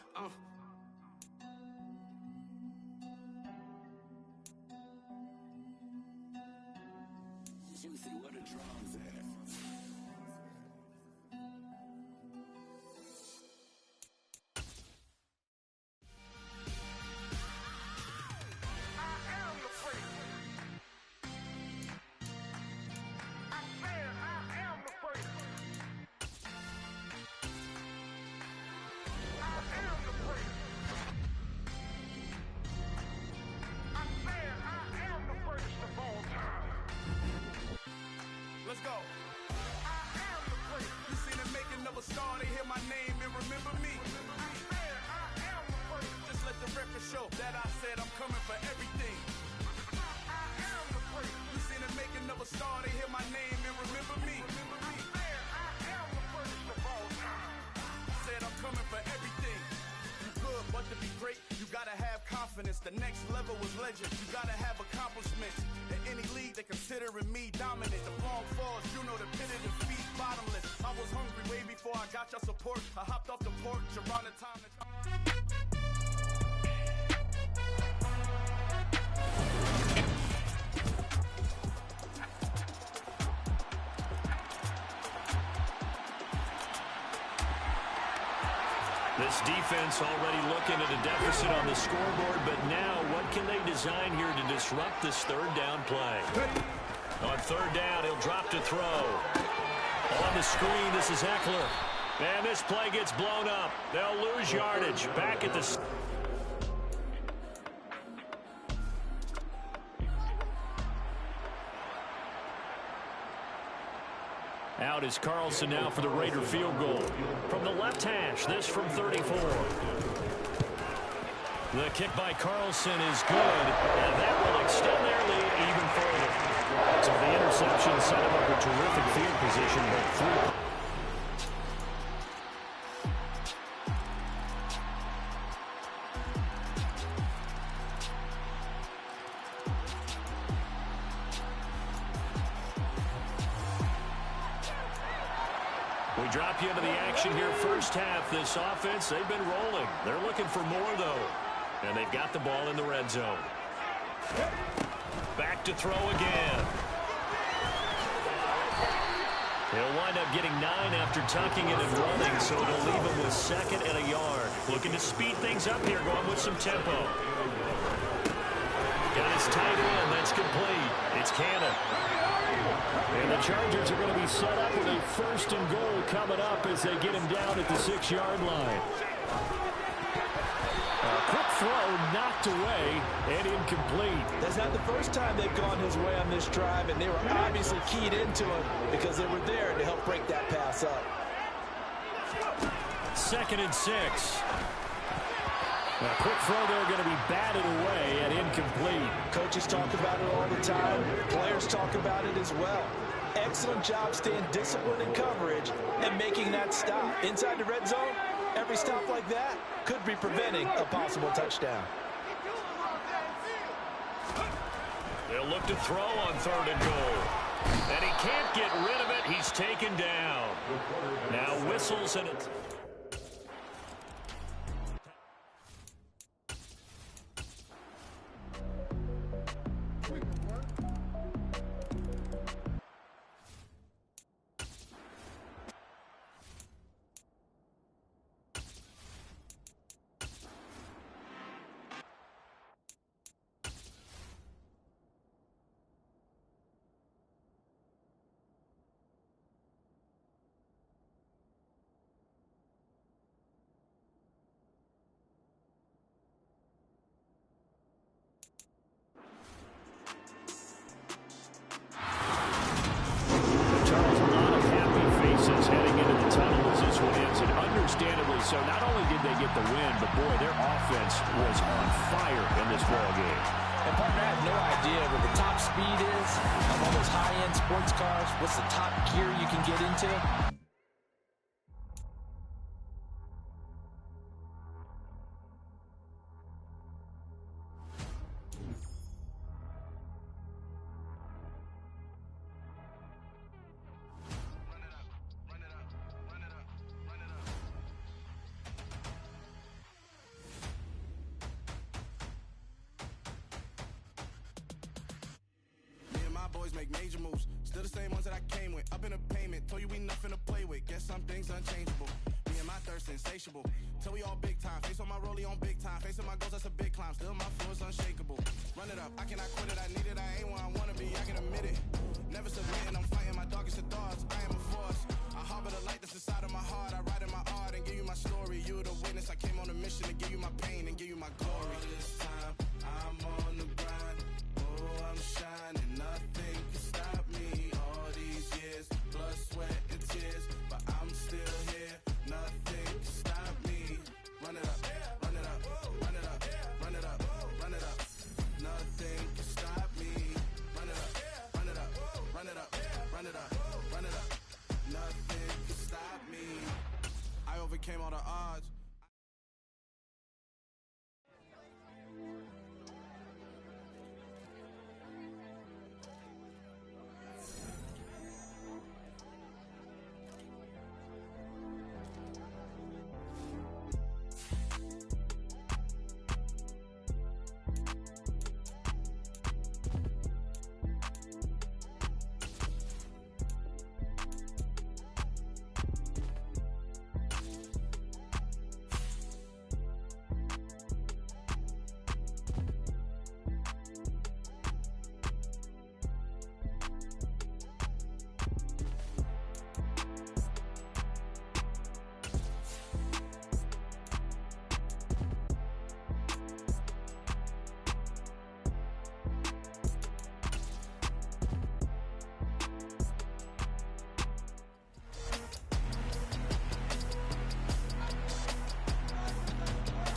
Juicy, what a drums at? Let's go. I am the first. You seen the making of a star, they hear my name and remember me. I am the first. Just let the record show that I said I'm coming for everything. I am the first. You seen the making of a star, they hear my name and remember me. I am the first of all time. Said I'm coming for everything. You good, but to be great, you gotta have confidence. The next level was legend. You gotta have accomplishments. In any league, they considering me dominant. The wrong falls, you know the pit of defeat, bottomless. I was hungry way before I got your support. I hopped off the porch around the time that This defense already looking at a deficit on the scoreboard, but now what can they design here to disrupt this third down play? On third down, he'll drop to throw. On the screen, this is Eckler. And this play gets blown up. They'll lose yardage. Back at the... Out is Carlson now for the Raider field goal. From the left hash, this from 34. The kick by Carlson is good, and that will extend their lead even further. So the interception set him up a terrific field position, but through. drop you into the action here first half. This offense, they've been rolling. They're looking for more, though. And they've got the ball in the red zone. Back to throw again. He'll wind up getting 9 after tucking it and running, so it'll leave him with 2nd and a yard. Looking to speed things up here, going with some tempo. Got his tight end. That's complete. It's Cannon. And the Chargers are going to be set up with a 1st and goal coming up as they get him down at the 6-yard line. Quick throw knocked away and incomplete. That's not the first time they've gone his way on this drive, and they were obviously keyed into it because they were there to help break that pass up. 2nd and 6. A quick throw there going to be batted away and incomplete. Coaches talk about it all the time. Players talk about it as well. Excellent job staying disciplined in coverage and making that stop. Inside the red zone, every stop like that could be preventing a possible touchdown. They'll look to throw on 3rd and goal. And he can't get rid of it. He's taken down. Now whistles and it's... So not only did they get the win, but boy, their offense was on fire in this ball game. And partner, I have no idea what the top speed is of all those high-end sports cars. What's the top gear you can get into? Boys make major moves, still the same ones that I came with. Up in a payment, told you we nothing to play with. Guess some things unchangeable. Me and my thirst insatiable. Till we all big time. Face on my rollie on big time. Facing my goals, that's a big climb. Still my flow is unshakable. Run it up, I cannot quit it. I need it, I ain't where I wanna be. I can admit it. Never submitting, I'm fighting my darkest of thoughts. I am a force. I harbor the light that's inside of my heart. I write in my art and give you my story. You the witness. I came on a mission to give you my pain and give you my glory. All this time, I'm on the grind. Oh, I'm shining. Nothing can stop me. All these years, blood, sweat, and tears, but I'm still here. Nothing can stop me. Run it up, run it up, run it up, run it up, run it up. Nothing can stop me. Run it up, run it up, run it up, run it up, run it up. Nothing can stop me. I overcame all the odds.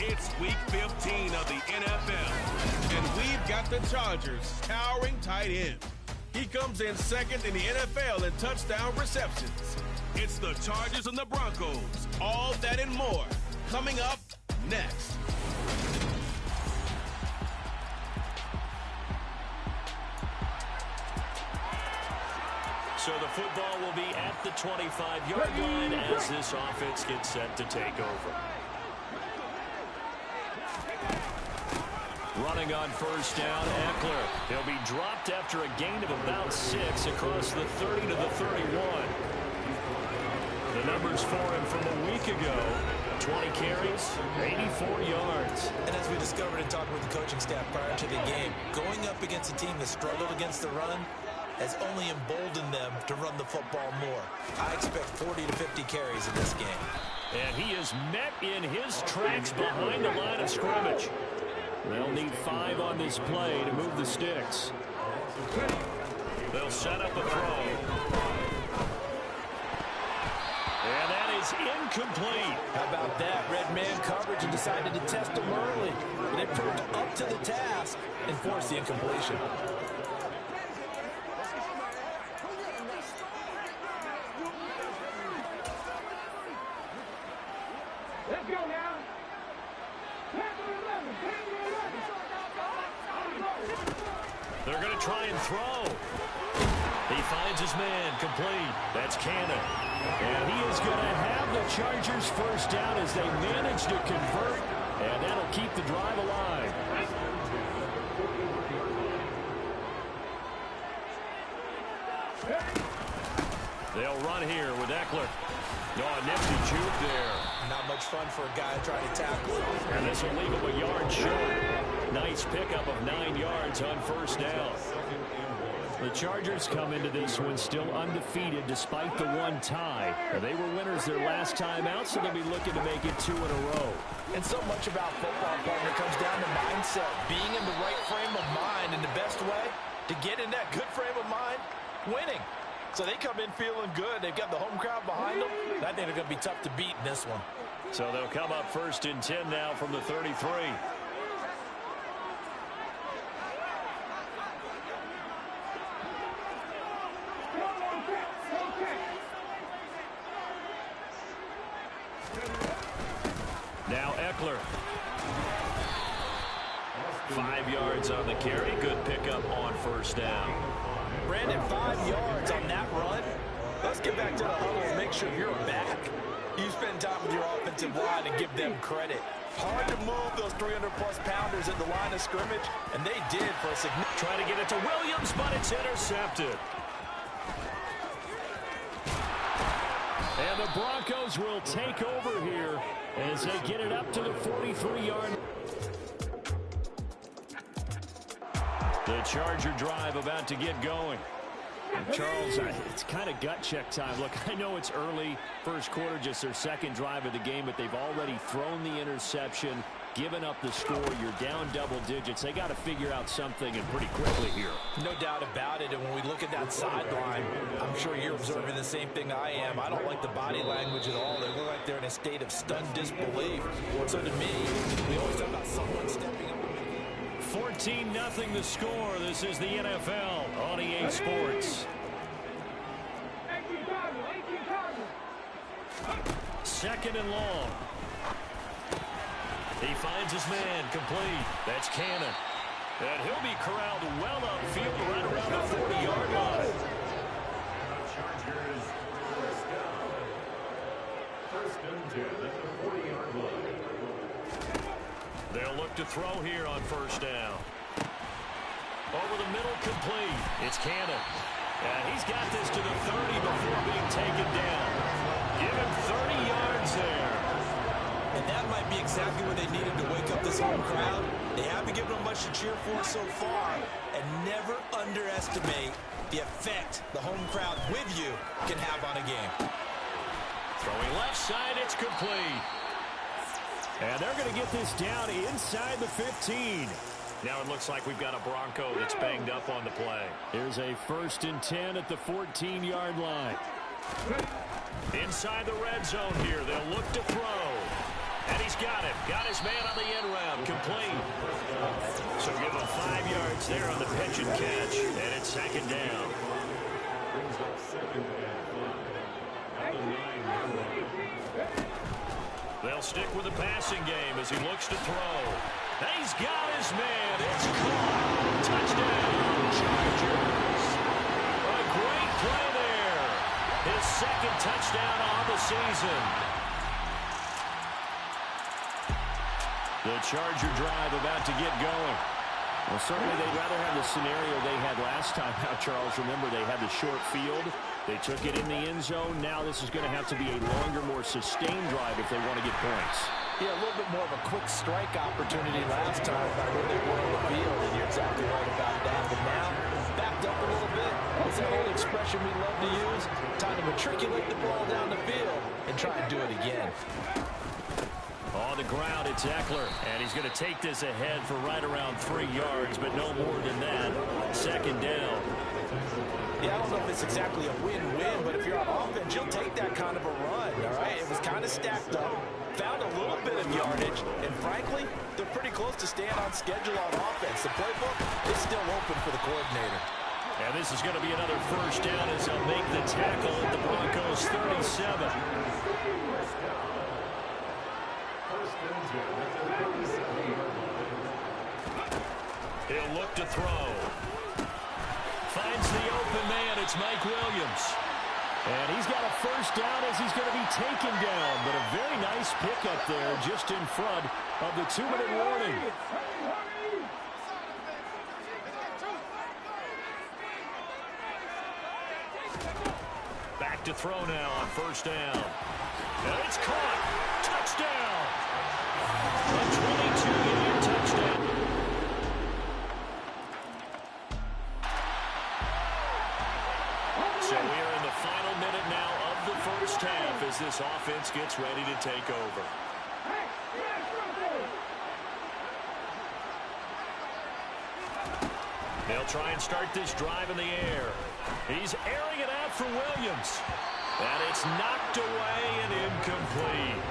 It's Week 15 of the NFL, and we've got the Chargers' towering tight end. He comes in second in the NFL in touchdown receptions. It's the Chargers and the Broncos. All that and more coming up next. So the football will be at the 25-yard line as this offense gets set to take over. Running on first down, Eckler. He'll be dropped after a gain of about 6 across the 30 to the 31. The numbers for him from a week ago: 20 carries, 84 yards. And as we discovered in talking with the coaching staff prior to the game, going up against a team that struggled against the run has only emboldened them to run the football more. I expect 40 to 50 carries in this game. And he is met in his tracks behind the line of scrimmage. They'll need 5 on this play to move the sticks. They'll set up a throw. And that is incomplete. How about that? Red man coverage and decided to test him early. But it proved up to the task and forced the incompletion. Let's go now. They're going to try and throw. He finds his man, complete. That's Cannon. And he is going to have the Chargers first down as they manage to convert, and that'll keep the drive alive. They'll run here with Eckler. Oh, a nifty juke there. Not much fun for a guy trying to tackle. And this will leave him a yard short. Nice pickup of 9 yards on first down. The Chargers come into this one still undefeated despite the one tie. They were winners their last time out, so they'll be looking to make it 2 in a row. And so much about football, partner, comes down to mindset. Being in the right frame of mind, and the best way to get in that good frame of mind, winning. So they come in feeling good. They've got the home crowd behind them. I think they're going to be tough to beat in this one. So they'll come up first and 10 now from the 33. Now Eckler. 5 yards on the carry. Good pickup on first down. Brandon, 5 yards on that run. Let's get back to the huddle and make sure you're back. You spend time with your offensive line and give them credit. Hard to move those 300-plus pounders at the line of scrimmage, and they did for a significant... Trying to get it to Williams, but it's intercepted. And the Broncos will take over here as they get it up to the 43-yard. The Charger drive about to get going. Charles, it's kind of gut check time. Look, I know it's early, first quarter, just their second drive of the game, but they've already thrown the interception, given up the score. You're down double digits. They got to figure out something, and pretty quickly here. No doubt about it, and when we look at that sideline, I'm sure you're observing the same thing I am. I don't like the body language at all. They look like they're in a state of stunned disbelief. So to me, we always talk about someone stepping up. 14-0 the score. This is the NFL on EA Sports. Second and long. He finds his man, complete. That's Cannon. And he'll be corralled well upfield right around the 40-yard line. Chargers first down. First and 10 at the 40-yard line. They'll look to throw here on first down. Over the middle, complete. It's Cannon. And he's got this to the 30 before being taken down. Give him 30 yards there. And that might be exactly what they needed to wake up this home crowd. They haven't given them much to cheer for so far. And never underestimate the effect the home crowd with you can have on a game. Throwing left side, it's complete. And they're going to get this down inside the 15. Now it looks like we've got a Bronco that's banged up on the play. Here's a first and 10 at the 14-yard line. Inside the red zone here. They'll look to throw. And he's got it. Got his man on the end round. Complete. So give him 5 yards there on the pitch and catch. And it's second down. They'll stick with the passing game as he looks to throw. And he's got his man. It's caught. Touchdown, Chargers. A great play there. second touchdown on the season. The Charger drive about to get going. Well, certainly they'd rather have the scenario they had last time. Now, Charles, remember they had the short field. They took it in the end zone. Now this is going to have to be a longer, more sustained drive if they want to get points. Yeah, a little bit more of a quick strike opportunity last time by where they were on the field, and you're exactly right about that. But now, backed up a little bit. What's that old expression we love to use? Time to matriculate the ball down the field and try and do it again. On the ground, it's Eckler, and he's going to take this ahead for right around 3 yards, but no more than that. Second down. Yeah, I don't know if it's exactly a win-win, but if you're on offense, you'll take that kind of a run, all right? It was kind of stacked up, found a little bit of yardage, and frankly, they're pretty close to staying on schedule on offense. The playbook is still open for the coordinator. And this is going to be another first down as they'll make the tackle at the Broncos' 37. He'll look to throw. Finds the open man. It's Mike Williams. And he's got a first down as he's going to be taken down. But a very nice pickup there just in front of the 2-minute warning. Back to throw now on first down. And it's caught. Touchdown. A 22-yard touchdown. So we are in the final minute now of the first half as this offense gets ready to take over. They'll try and start this drive in the air. He's airing it out for Williams. And it's knocked away and incomplete.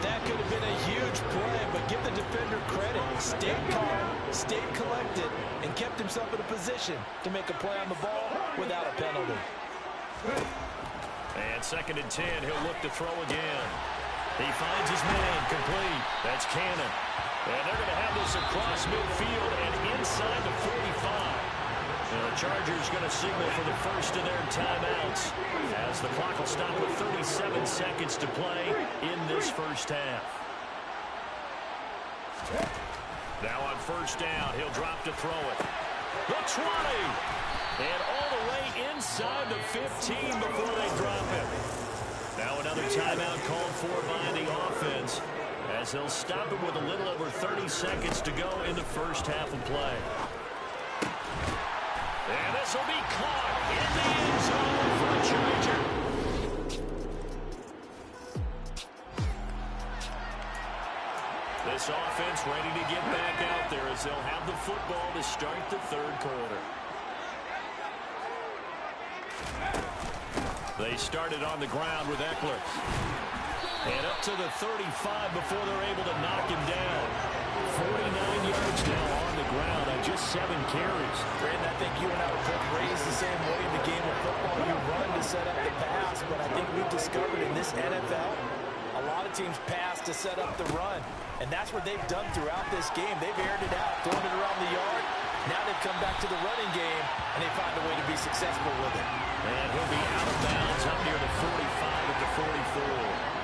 That could have been a huge play, but give the defender credit. Stayed calm, stayed collected, and kept himself in a position to make a play on the ball without a penalty. And 2nd and 10, he'll look to throw again. He finds his man, complete. That's Cannon. And they're going to have this across midfield and inside the 45. And the Chargers going to signal for the first of their timeouts as the clock will stop with 37 seconds to play in this first half. Now on first down, he'll drop to throw it. The 20! And all the way inside the 15 before they drop it. Now another timeout called for by the offense as they'll stop it with a little over 30 seconds to go in the first half of play. And this will be caught in the end zone for a Charger. This offense ready to get back out there as they'll have the football to start the third quarter. They started on the ground with Eckler. And up to the 35 before they're able to knock him down. 49 yards now on the ground on just 7 carries. Brandon, I think you and I were both raised the same way in the game of football. You run to set up the pass, but I think we've discovered in this NFL, a lot of teams pass to set up the run. And that's what they've done throughout this game. They've aired it out, thrown it around the yard. Now they've come back to the running game, and they find a way to be successful with it. And he'll be out of bounds up near the 45 at the 44.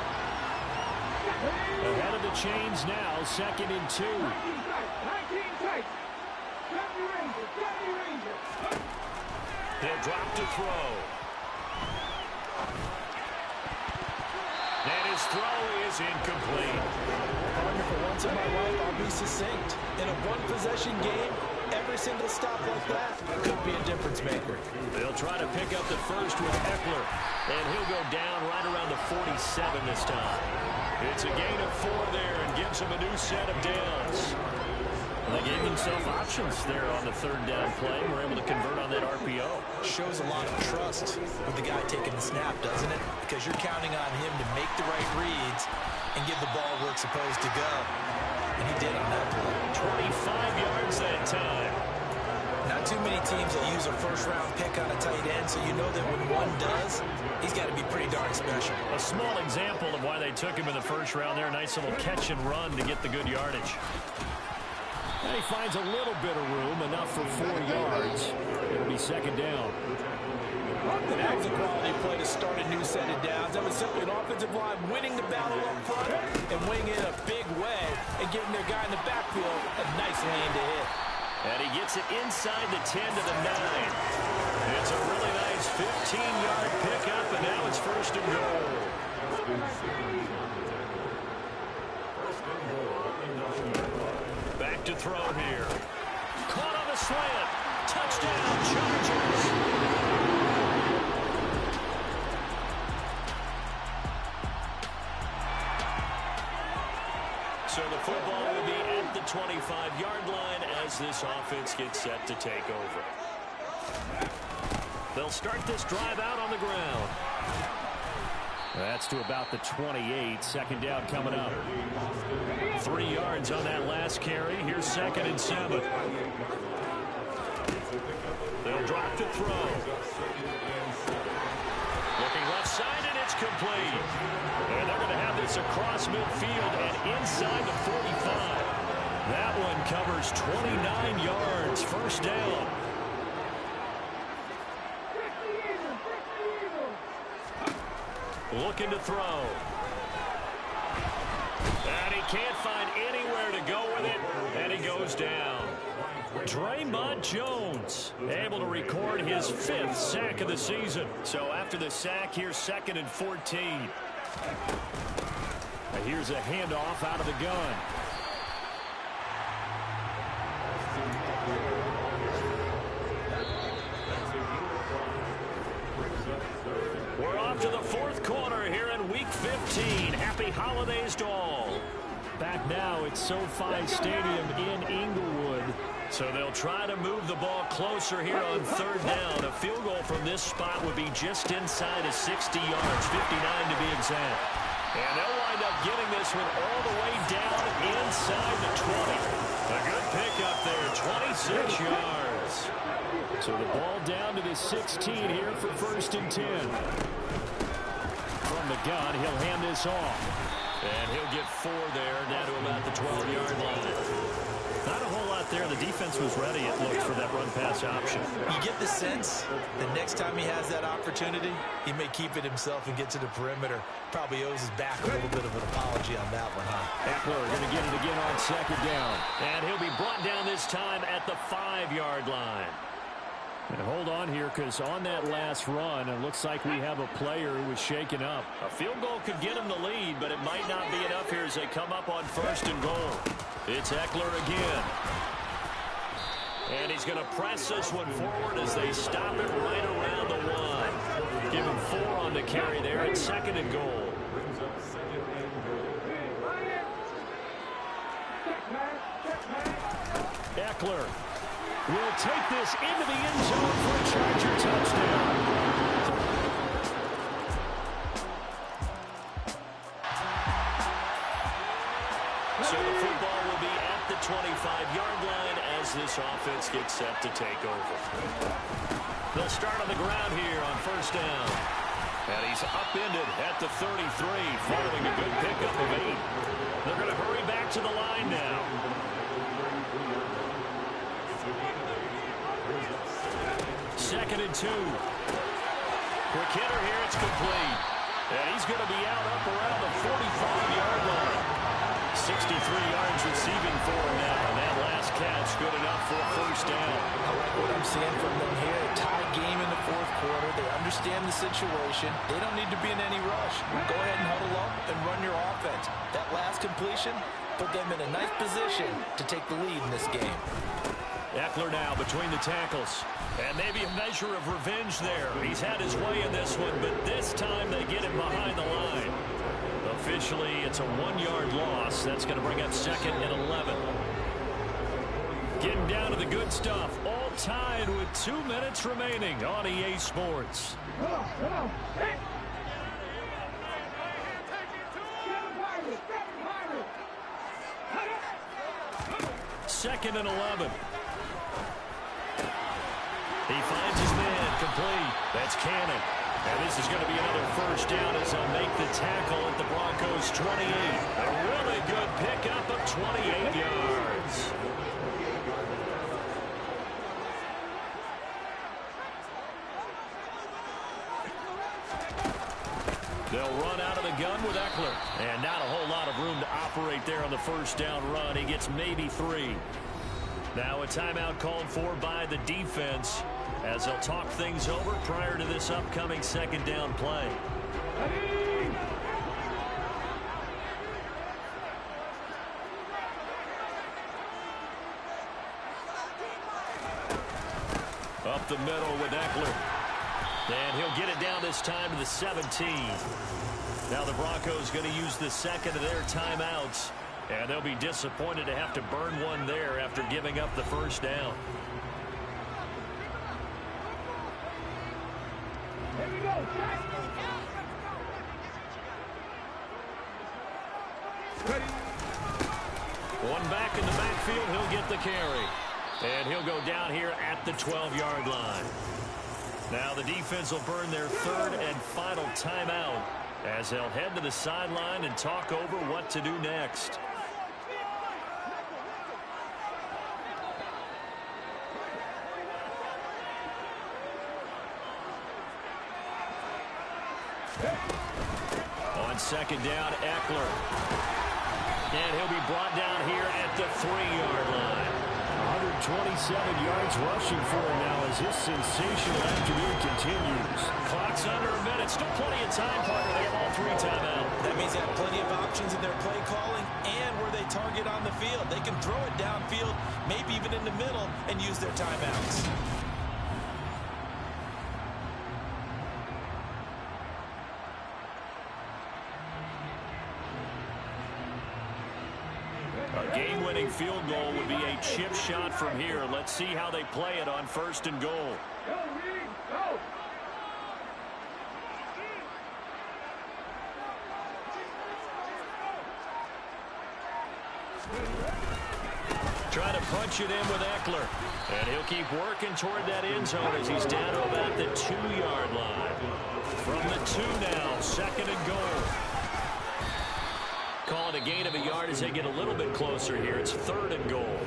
Ahead of the chains now, 2nd and 2. He'll drop to throw. And his throw is incomplete. Partner, for once in my life, I'll be succinct. In a one-possession game, every single stop like that could be a difference maker. They'll try to pick up the first with Eckler, and he'll go down right around the 47 this time. It's a gain of 4 there and gives them a new set of downs. And they gave themselves options there on the 3rd down play. We're able to convert on that RPO. Shows a lot of trust with the guy taking the snap, doesn't it? Because you're counting on him to make the right reads and give the ball where it's supposed to go. And he did on that play. 25 yards that time. Not too many teams will use a first-round pick on a tight end, so you know that when one does, he's got to be pretty darn special. A small example of why they took him in the first round there. Nice little catch and run to get the good yardage. And he finds a little bit of room, enough for 4 yards. It'll be 2nd down. And that was a quality play to start a new set of downs. That was simply an offensive line winning the battle up front and winning it in a big way and giving their guy in the backfield a nice lane to hit. And he gets it inside the 10 to the 9. It's a really nice 15-yard pickup, and now it's first and goal. Back to throw here. Caught on the slant. Touchdown, Chargers. So the football will be at the 25-yard line as this offense gets set to take over. They'll start this drive out on the ground. That's to about the 28. Second down coming up. 3 yards on that last carry. Here's 2nd and 7. They'll drop to throw. Looking left side, and it's complete. And they're going to have this across midfield and inside the 45. That one covers 29 yards. First down. Looking to throw. And he can't find anywhere to go with it, and he goes down. Draymond Jones able to record his 5th sack of the season. So after the sack, here's 2nd and 14. And here's a handoff out of the gun. We're off to the 4th quarter here in Week 15. Happy holidays to all. Back now at SoFi Stadium in Inglewood. So they'll try to move the ball closer here on 3rd down. A field goal from this spot would be just inside of 60 yards, 59 to be exact. And they'll wind up getting this one all the way down inside the 20. A good pickup there, 26 yards. So the ball down to the 16 here for 1st and 10. From the gun, he'll hand this off. And he'll get 4 there, down to about the 12-yard line. Not a whole lot there. The defense was ready, it looked, for that run-pass option. You get the sense the next time he has that opportunity, he may keep it himself and get to the perimeter. Probably owes his back a little bit of an apology on that one, huh? Eckler going to get it again on 2nd down. And he'll be brought down this time at the 5-yard line. And hold on here, because on that last run, it looks like we have a player who was shaken up. A field goal could get him the lead, but it might not be enough here as they come up on 1st and goal. It's Eckler again. And he's going to press this one forward as they stop it right around the 1. Give him 4 on the carry there at 2nd and goal. Eckler will take this into the end zone for a Charger touchdown. So the football will be at the 25-yard line as this offense gets set to take over. They'll start on the ground here on 1st down. And he's upended at the 33, following a good pickup of 8. They're going to hurry back to the line now. 2nd and 2. Quick hitter here, it's complete. And he's going to be out up around the 45-yard line. 63 yards receiving for him now. And that last catch good enough for a 1st down. I like what I'm seeing from them here. A tie game in the 4th quarter. They understand the situation. They don't need to be in any rush. Go ahead and huddle up and run your offense. That last completion put them in a nice position to take the lead in this game. Eckler now between the tackles. And maybe a measure of revenge there. He's had his way in this one, but this time they get him behind the line. Officially, it's a 1-yard loss. That's going to bring up 2nd and 11. Getting down to the good stuff. All tied with 2 minutes remaining on EA Sports. 2nd and 11. He finds his man complete. That's Cannon. And this is going to be another 1st down as they'll make the tackle at the Broncos' 28. A really good pickup of 28 yards. They'll run out of the gun with Eckler. And not a whole lot of room to operate there on the first down run. He gets maybe 3. Now a timeout called for by the defense as they'll talk things over prior to this upcoming second down play. Up the middle with Eckler. And he'll get it down this time to the 17. Now the Broncos going to use the second of their timeouts. And they'll be disappointed to have to burn one there after giving up the first down. Here we go. One back in the backfield, he'll get the carry. And he'll go down here at the 12-yard line. Now the defense will burn their third and final timeout as they'll head to the sideline and talk over what to do next. On second down, Eckler. And he'll be brought down here at the 3-yard line. 127 yards rushing for him now as this sensational afternoon continues. Clock's under a minute. Still plenty of time, partner. They have all 3 timeouts. That means they have plenty of options in their play calling and where they target on the field. They can throw it downfield, maybe even in the middle, and use their timeouts. A game-winning field goal would be a chip shot from here. Let's see how they play it on first and goal. Trying to punch it in with Eckler. And he'll keep working toward that end zone as he's down to about the 2-yard line. From the 2 now, second and goal. Call it a gain of a yard as they get a little bit closer here. It's third and goal.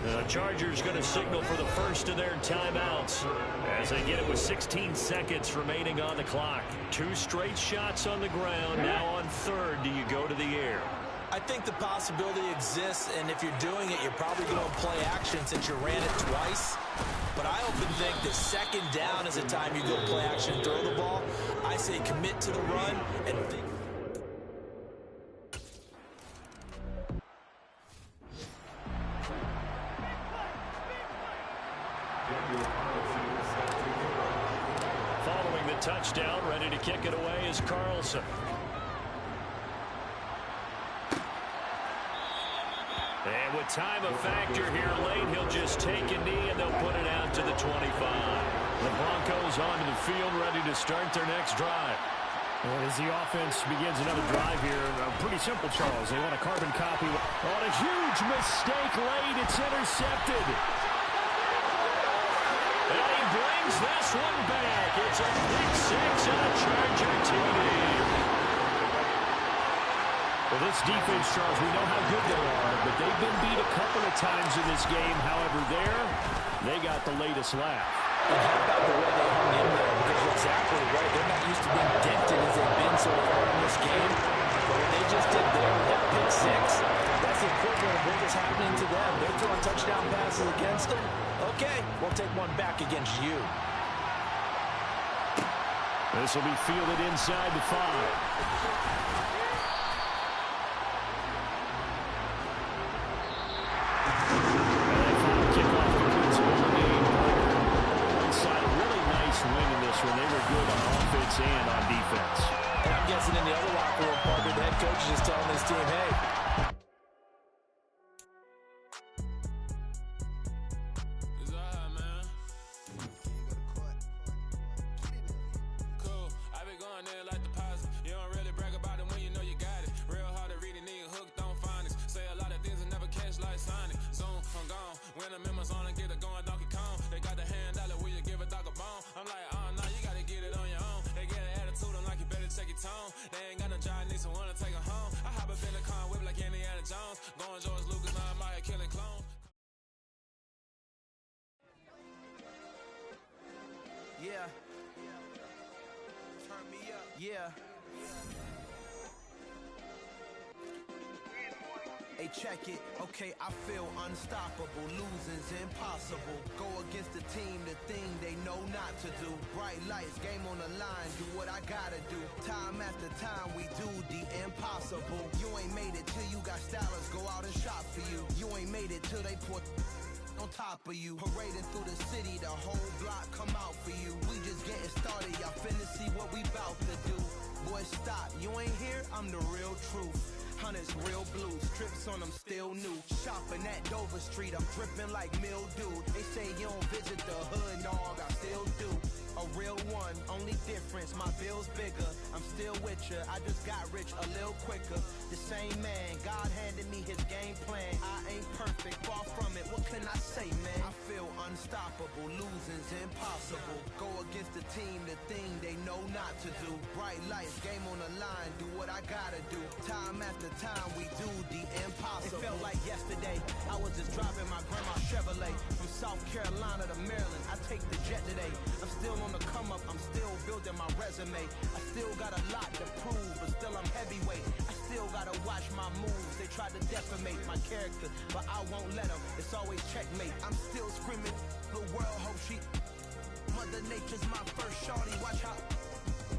The Chargers going to signal for the first of their timeouts as they get it with 16 seconds remaining on the clock. 2 straight shots on the ground. Now on third, do you go to the air? I think the possibility exists, and if you're doing it, you're probably going to play action since you ran it twice. But I often think that second down is the time you go play action and throw the ball. I say commit to the run and think. Following the touchdown, ready to kick it away is Carlson. And with time a factor here late, he'll just take a knee and they'll put it out to the 25. The Broncos onto the field, ready to start their next drive. And as the offense begins another drive here, pretty simple, Charles. They want a carbon copy. On a huge mistake late, it's intercepted. And he brings this one back. It's a pick 6 and a Charger TD. Well, this defense, Charles, we know how good they are, but they've been beat a couple of times in this game. However, they got the latest laugh. And how about the way they hung in there? Because you're exactly right. They're not used to being dented as they've been so far in this game. But what they just did there with that pick 6, that's the equivalent of what was happening to them. They're throwing touchdown passes against them. Okay, we'll take one back against you. This will be fielded inside the 5. When they were good on offense and on defense. And I'm guessing in the other locker room, partner, the head coach is just telling this team, hey, it's all right, man. Cool. I been going there like deposit. You don't really brag about it when you know you got it. Real hard to read a nigga hooked on phonics. Say a lot of things and never catch like Sonic. Zoom, I'm gone. When the members on and get it going Donkey Kong. They got the hand dollar, will you give a dog a bone? I'm like, no, you gotta get it on your own. They get an attitude, I'm like, you better check your tone. They ain't got no job, need someone to take her home. I hop up in the car and whip like Indiana Jones. Going George Lucas, now I'm out here killing clones. Yeah. Turn me up. Yeah. Hey, check it. Okay, I feel unstoppable. Losing's impossible. Go against the team, the thing they know not to do. Bright lights, game on the line. Do what I gotta do. Time after time, we do the impossible. You ain't made it till you got stylers go out and shop for you. You ain't made it till they put on top of you. Parading through the city, the whole block come out for you. We just getting started, y'all finna see what we bout to do. Boy, stop, you ain't here, I'm the real truth. Hunters, real blue, strips on them still new. Shopping at Dover Street, I'm dripping like mildew. They say you don't visit the hood, dog, I still do. A real one, only difference, my bill's bigger. I'm still with ya, I just got rich a little quicker. The same man, God handed me his game plan. I ain't perfect, far from it, what can I say, man? I feel unstoppable, losing's impossible. Go against the team, the thing they know not to do. Bright lights, game on the line, do what I gotta do. Time after time, we do the impossible. It felt like yesterday, I was just driving my grandma's Chevrolet. From South Carolina to Maryland, I take the jet today. I'm still on the come up, I'm still building my resume. I still got a lot to prove, but still I'm heavyweight. I still gotta watch my moves. They tried to defamate my character, but I won't let them. It's always checkmate. I'm still screaming, the world hope she. Mother Nature's my first shorty. Watch how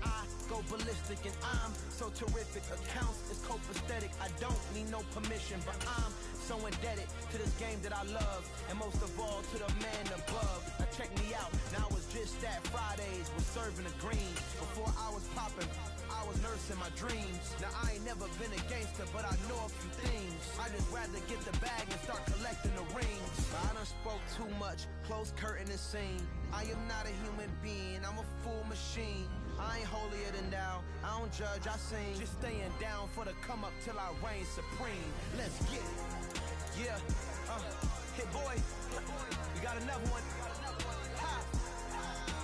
I go ballistic, and I'm so terrific. Accounts is copacetic. I don't need no permission, but I'm so indebted to this game that I love, and most of all to the man above. Now check me out, now it's just that Fridays was serving the green. Before I was popping, I was nursing my dreams. Now I ain't never been a gangster, but I know a few things. I just rather get the bag and start collecting the rings. I done spoke too much, close curtain and scene. I am not a human being, I'm a full machine. I ain't holier than thou, I don't judge, I sing. Just staying down for the come up till I reign supreme. Let's get it. Yeah, hey boy, we got another one. Ha!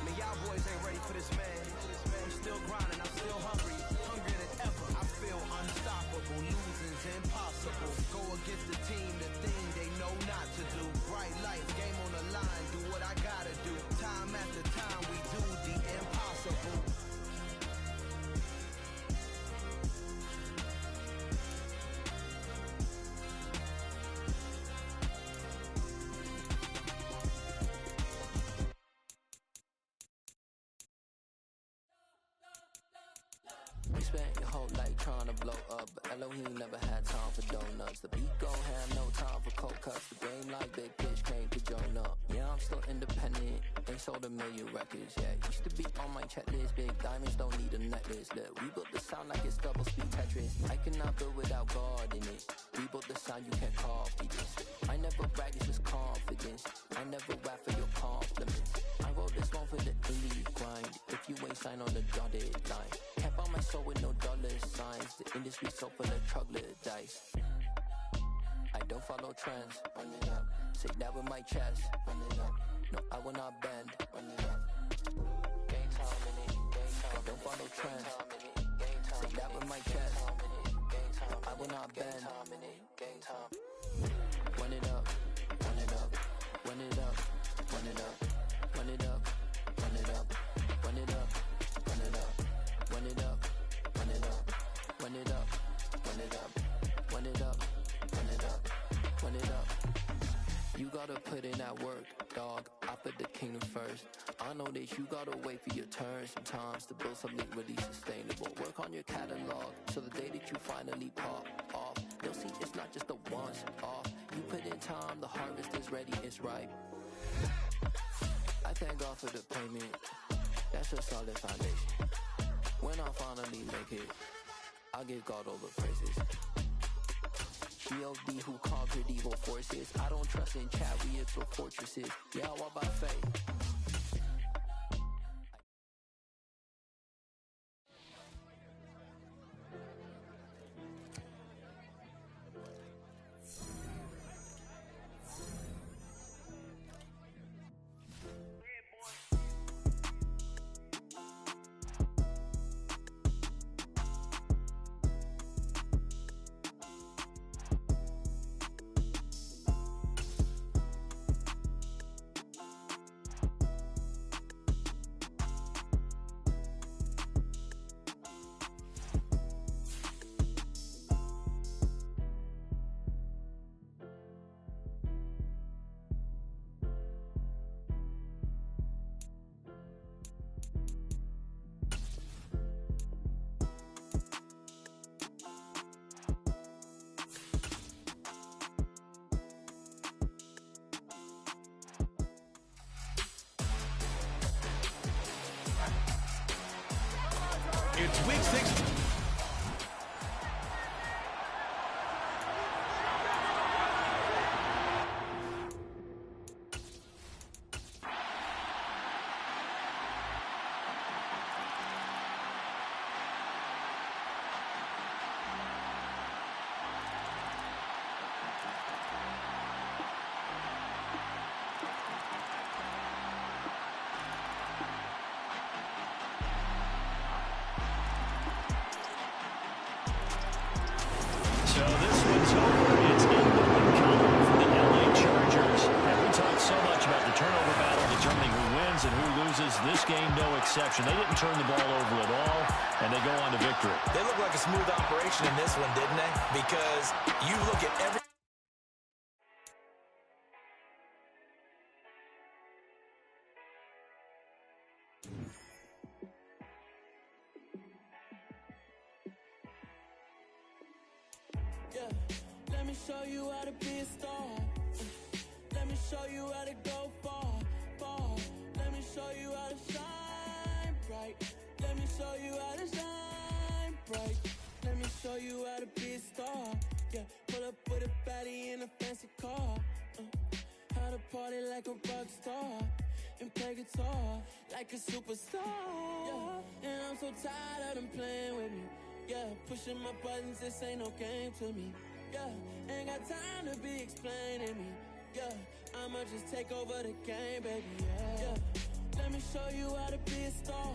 Man, y'all boys ain't ready for this, man. I'm still grinding, I'm still hungry, hungrier than ever. I feel unstoppable, losing's impossible. Go against the team, the thing they know not to do. Bright lights, game on the line, do what I gotta do. Time after time, we do the impossible. You spent your whole life trying to blow up, but Elohim never had time for donuts. The beat gon' have no time for cold cuts. The game like Big Pitch came to join up. Yeah, I'm still independent, ain't sold a million records yet. Used to be on my checklist, big diamonds don't need a necklace. Look, we built the sound like it's double speed Tetris. I cannot build without God in it. We built the sound, you can't copy this. I never brag, it's just confidence. I never rap for your compliments. I wrote this one for the indie grind. If you ain't signed on the dotted line, kept on my soul with no dollar signs. The industry so full of troglodytes. I don't follow trends. Run it up. Say that with my chest. Run it up. No, I will not bend. Run it up. Game time in it. Game time. Don't follow trends. Say that with my chest. I will not bend. Game time. Run it up. Run it up. Run it up. Run it up. Run it up. Run it up. Run it up. Run it up. Run it up. Run it up. Run it up. Run it up. Run it up. Run it up. Run it up. You gotta put in that work, dog. I put the kingdom first. I know that you gotta wait for your turn sometimes to build something really sustainable. Work on your catalog so the day that you finally pop off, they'll see it's not just a once off. You put in time, the harvest is ready, it's ripe. I thank God for the payment. That's a solid foundation. When I finally make it, I'll give God all the praises. G.O.D. who conquered evil forces. I don't trust in chariots or fortresses. Yeah, I walk by faith. It's Week 6. So this one's over. It's in the win column for the LA Chargers. And we talked so much about the turnover battle, determining who wins and who loses. This game, no exception. They didn't turn the ball over at all, and they go on to victory. They look like a smooth operation in this one, didn't they? Because you look at every... Yeah, let me show you how to be a star. Let me show you how to go far, far. Let me show you how to shine bright. Let me show you how to shine bright. Let me show you how to be a star. Yeah, pull up with a baddie in a fancy car. How to party like a rock star and play guitar like a superstar. Yeah, and I'm so tired of them playing with me. Yeah, pushing my buttons, this ain't no game to me. Yeah, ain't got time to be explaining me. Yeah, I'ma just take over the game, baby. Yeah, let me show you how to be a star.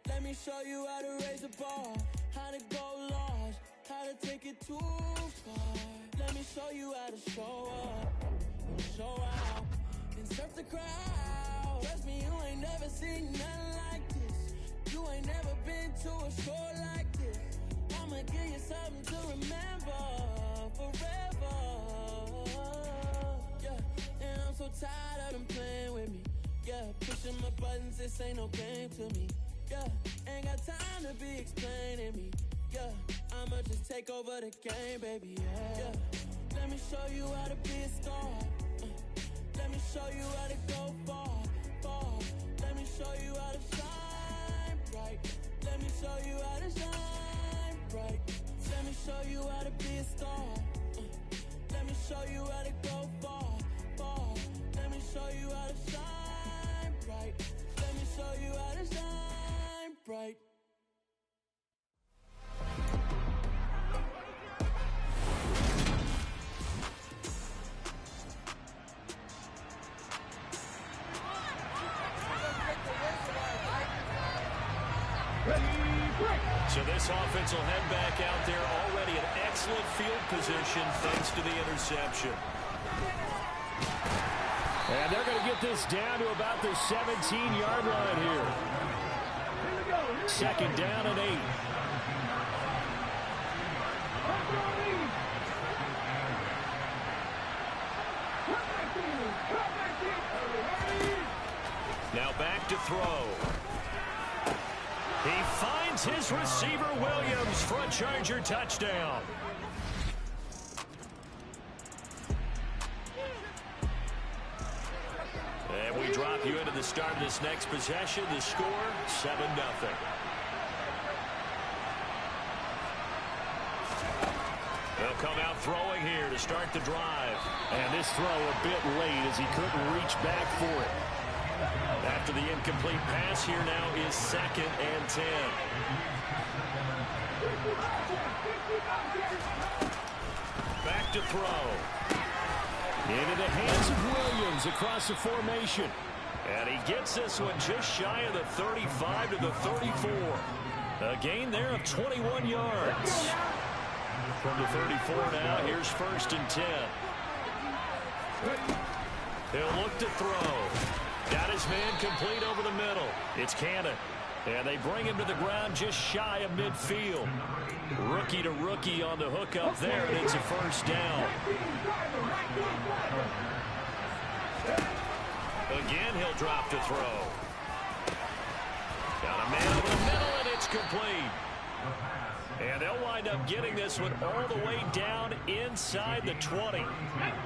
Let me show you how to raise a bar, how to go large, how to take it too far. Let me show you how to show up, and show out, and surf the crowd. Trust me, you ain't never seen nothing like this. You ain't never been to a show like this. I'ma give you something to remember forever. Yeah, and I'm so tired of them playing with me. Yeah, pushing my buttons, this ain't no game to me. Yeah, ain't got time to be explaining me. Yeah, I'ma just take over the game, baby. Yeah, let me show you how to be a star. Let me show you how to go far, far. Let me show you how to shine bright. Let me show you how to shine bright. Let me show you how to be a star. Let me show you how to go far, far. Let me show you how to shine bright. Let me show you how to shine bright. So this offense will head back out there, already in excellent field position thanks to the interception. And they're going to get this down to about the 17-yard line here. Second down and 8. Now back to throw. He finds his receiver, Williams, for a Charger touchdown. And we drop you into the start of this next possession. The score, 7-0. They'll come out throwing here to start the drive. And this throw a bit late as he couldn't reach back for it. After the incomplete pass, here now is 2nd and 10. Back to throw. Into the hands of Williams across the formation. And he gets this one just shy of the 35 to the 34. A gain there of 21 yards. From the 34 now, here's 1st and 10. He'll look to throw. Got his man complete over the middle. It's Cannon. And they bring him to the ground just shy of midfield. Rookie to rookie on the hook up there, and it's a 1st down. Again, he'll drop to throw. Got a man over the middle, and it's complete. And they'll wind up getting this one all the way down inside the 20.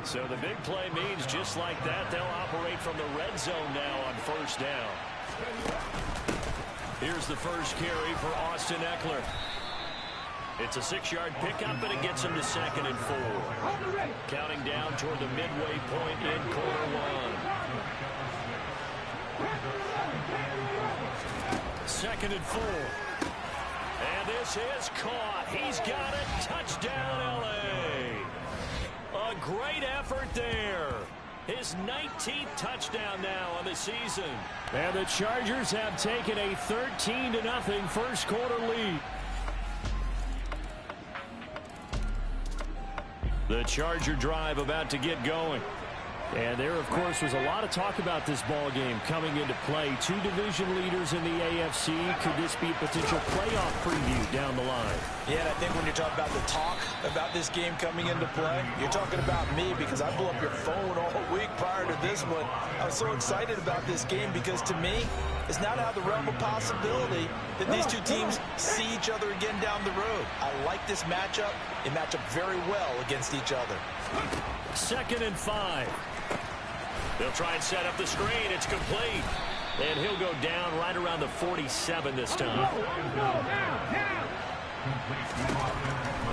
So the big play means just like that, they'll operate from the red zone now on first down. Here's the first carry for Austin Ekeler. It's a 6-yard pickup, and it gets him to 2nd and 4. Counting down toward the midway point in quarter one. 2nd and 4. And this is caught. He's got it. Touchdown, L.A. A great effort there. His 19th touchdown now on the season. And the Chargers have taken a 13-0 first quarter lead. The Charger drive about to get going. And there, of course, was a lot of talk about this ball game coming into play. 2 division leaders in the AFC. Could this be a potential playoff preview down the line? Yeah, and I think when you're talking about the talk about this game coming into play, you're talking about me because I blew up your phone all week prior to this one. I was so excited about this game because to me, it's not out of the realm of possibility that these two teams see each other again down the road. I like this matchup. They match up very well against each other. 2nd and 5. They'll try and set up the screen. It's complete. And he'll go down right around the 47 this time.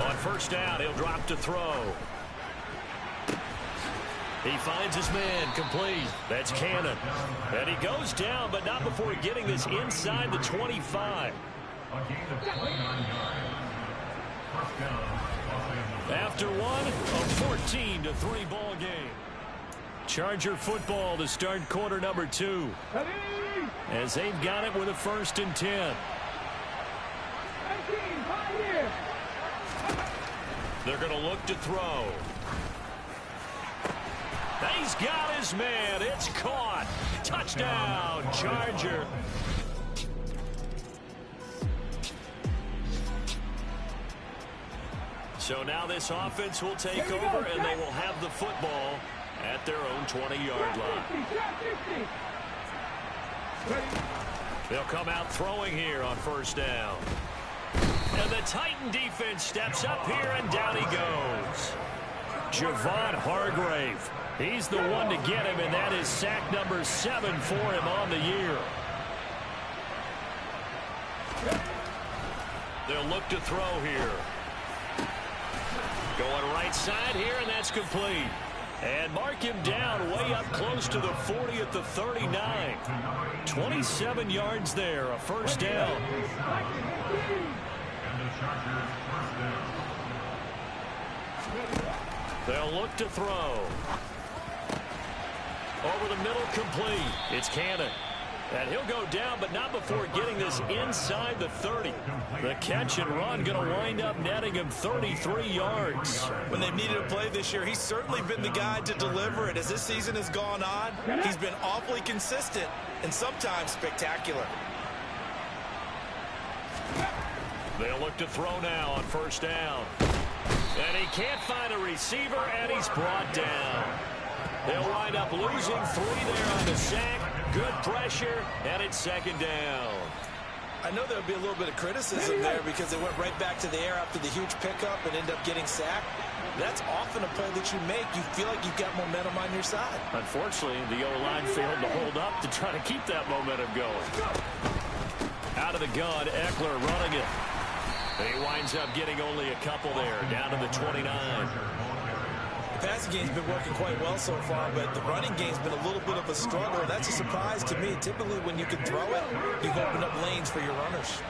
On first down, he'll drop to throw. He finds his man, complete. That's Cannon. And he goes down, but not before getting this inside the 25. After one, a 14-3 ball game. Charger football to start quarter number 2. As they've got it with a 1st and 10. They're going to look to throw. He's got his man. It's caught. Touchdown, Charger. So now this offense will take over, and they will have the football at their own 20-yard line. They'll come out throwing here on first down. And the Titan defense steps up here, and down he goes. Javon Hargrave. He's the one to get him, and that is sack number 7 for him on the year. They'll look to throw here. Going right side here, and that's complete. And mark him down way up close to the 40 at the 39. 27 yards there, a first down. They'll look to throw. Over the middle, complete. It's Cannon. And he'll go down, but not before getting this inside the 30. The catch and run going to wind up netting him 33 yards. When they've needed a play this year, he's certainly been the guy to deliver it. As this season has gone on, he's been awfully consistent and sometimes spectacular. They'll look to throw now on first down. And he can't find a receiver, and he's brought down. They'll wind up losing 3 there on the sack. Good pressure, and it's 2nd down. I know there'll be a little bit of criticism there because they went right back to the air after the huge pickup and end up getting sacked. That's often a play that you make. You feel like you've got momentum on your side. Unfortunately, the O-line failed to hold up to try to keep that momentum going. Out of the gun, Ekeler running it. He winds up getting only a couple there, down to the 29. The passing game's been working quite well so far, but the running game's been a little bit of a struggle. That's a surprise to me. Typically, when you can throw it, you've opened up lanes for your runners.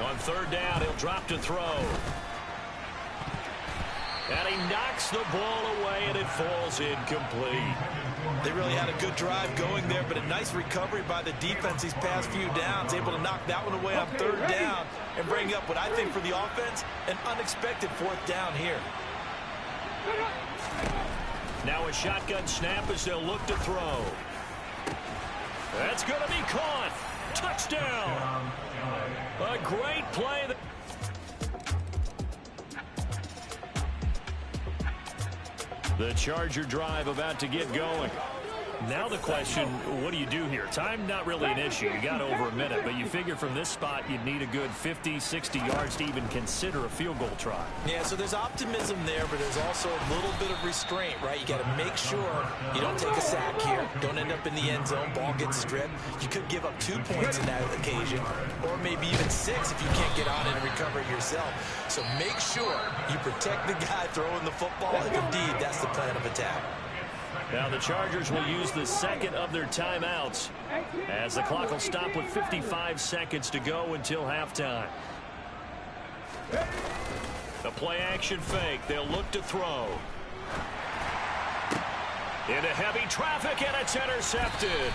On third down, he'll drop to throw. And he knocks the ball away, and it falls incomplete. They really had a good drive going there, but a nice recovery by the defense these past few downs, able to knock that one away on third down and bring up what I think for the offense, an unexpected 4th down here. Now a shotgun snap as they'll look to throw. That's going to be caught. Touchdown. A great play. The Charger drive about to get going. Now the question, what do you do here? Time not really an issue. You got over a minute, but you figure from this spot you'd need a good 50, 60 yards to even consider a field goal try. Yeah, so there's optimism there, but there's also a little bit of restraint, right? You got to make sure you don't take a sack here, don't end up in the end zone, ball gets stripped. You could give up 2 points in that occasion, or maybe even 6 if you can't get on it and recover it yourself. So make sure you protect the guy throwing the football if indeed that's the plan of attack. Now the Chargers will use the second of their timeouts as the clock will stop with 55 seconds to go until halftime. The play-action fake. They'll look to throw. Into heavy traffic, and it's intercepted.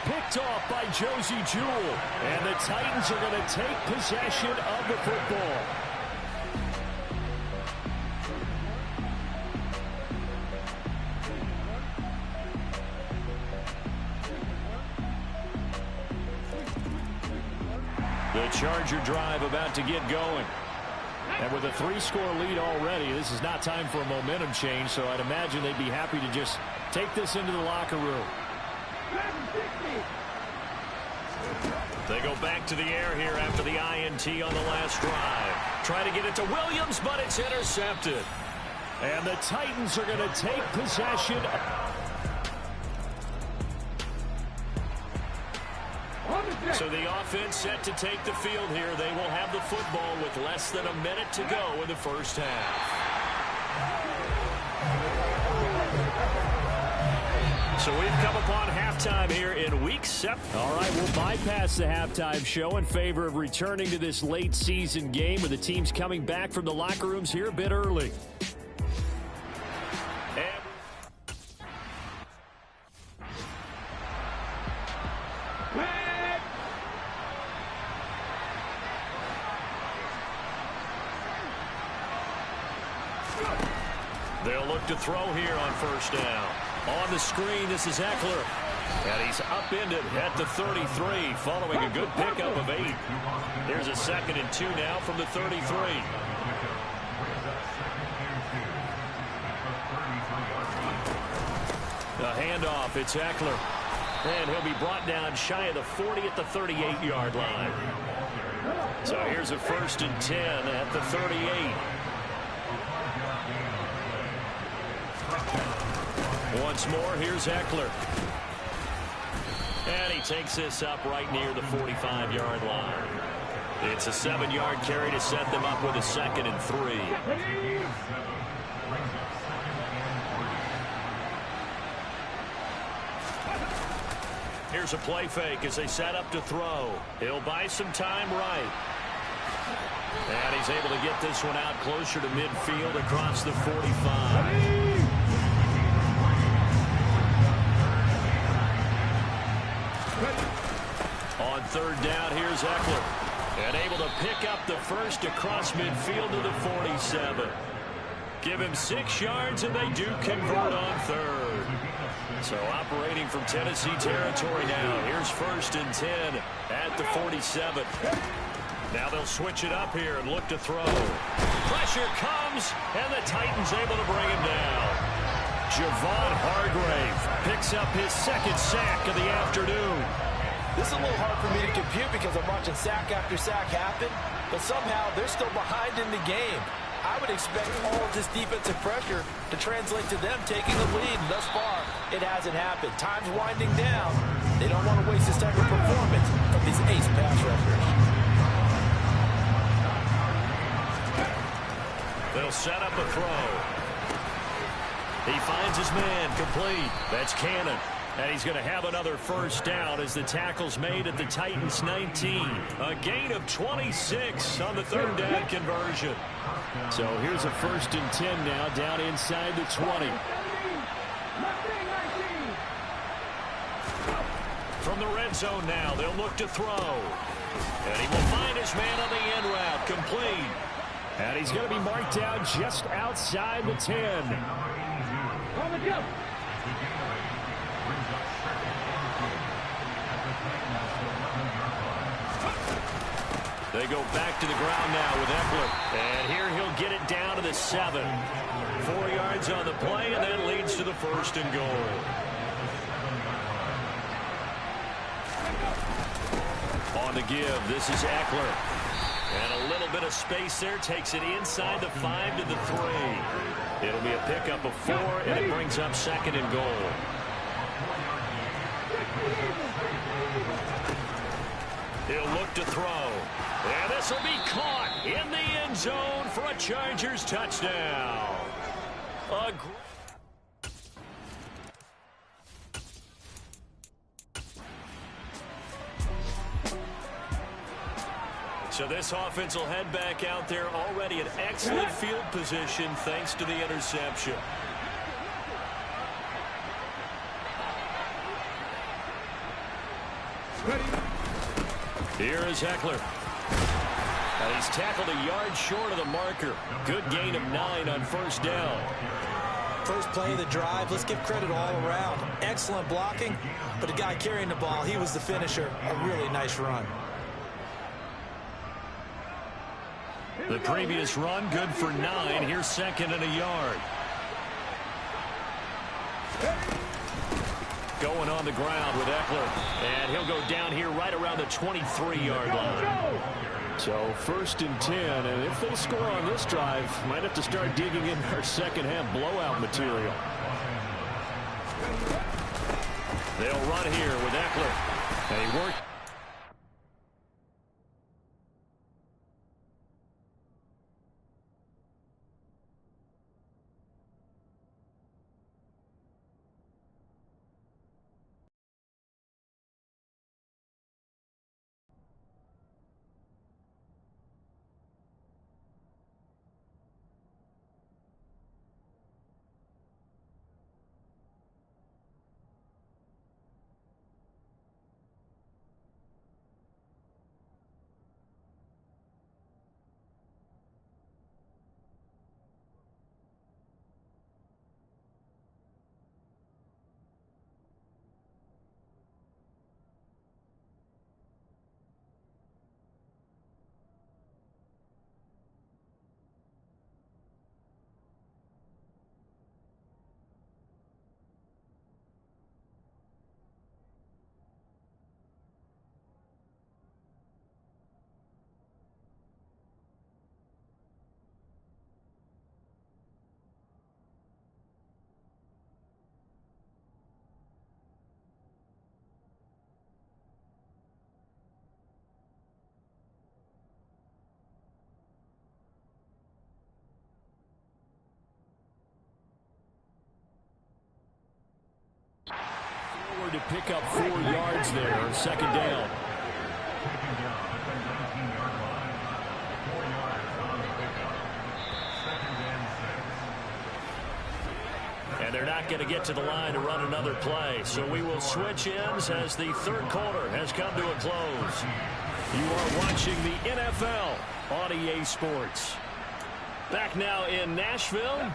Picked off by Josie Jewell. And the Titans are going to take possession of the football. The Charger drive about to get going. And with a 3-score lead already, this is not time for a momentum change, so I'd imagine they'd be happy to just take this into the locker room. They go back to the air here after the INT on the last drive. Trying to get it to Williams, but it's intercepted. And the Titans are going to take possession. So the offense set to take the field here. They will have the football with less than a minute to go in the first half. So we've come upon halftime here in Week 7. All right, we'll bypass the halftime show in favor of returning to this late season game with the teams coming back from the locker rooms here a bit early. They'll look to throw here on first down. On the screen, this is Eckler. And he's upended at the 33, following a good pickup of 8. Here's a 2nd and 2 now from the 33. The handoff, it's Eckler. And he'll be brought down shy of the 40 at the 38-yard line. So here's a 1st and 10 at the 38. Once more, here's Eckler. And he takes this up right near the 45-yard line. It's a 7-yard carry to set them up with a 2nd and 3. Here's a play fake as they set up to throw. He'll buy some time right. And he's able to get this one out closer to midfield across the 45. On 3rd down, here's Eckler. And able to pick up the first across midfield to the 47. Give him 6 yards, and they do convert on 3rd. So operating from Tennessee territory now. Here's 1st and 10 at the 47. Now they'll switch it up here and look to throw. Pressure comes, and the Titans able to bring him down. Javon Hargrave picks up his 2nd sack of the afternoon. This is a little hard for me to compute because I'm watching sack after sack happen, but somehow they're still behind in the game. I would expect all of this defensive pressure to translate to them taking the lead, and thus far, it hasn't happened. Time's winding down. They don't want to waste this type of performance from these ace pass rushers. They'll set up a throw. He finds his man, complete. That's Cannon. And he's going to have another 1st down as the tackle's made at the Titans 19. A gain of 26 on the 3rd down conversion. So here's a 1st and 10 now down inside the 20. From the red zone now, they'll look to throw. And he will find his man on the end route, complete. And he's going to be marked down just outside the 10. They go back to the ground now with Eckler. And here he'll get it down to the 7. 4 yards on the play, and that leads to the 1st and goal. On the give, this is Eckler. And a little bit of space there, takes it inside the 5 to the 3. It'll be a pickup of 4, and it brings up 2nd and goal. He'll look to throw. And this will be caught in the end zone for a Chargers touchdown. So this offense will head back out there already in excellent field position thanks to the interception. Here is Eckler. And he's tackled a yard short of the marker. Good gain of 9 on first down. First play of the drive, let's give credit all around. Excellent blocking, but the guy carrying the ball, he was the finisher. A really nice run. The previous run, good for 9. Here's 2nd and a yard. Going on the ground with Eckler. And he'll go down here right around the 23-yard line. So 1st and 10, and if they score on this drive, might have to start digging in our second-half blowout material. They'll run here with Eckler. And he worked. To pick up 4 yards there, 2nd down. And they're not going to get to the line to run another play. So we will switch ends as the 3rd quarter has come to a close. You are watching the NFL on EA Sports. Back now in Nashville.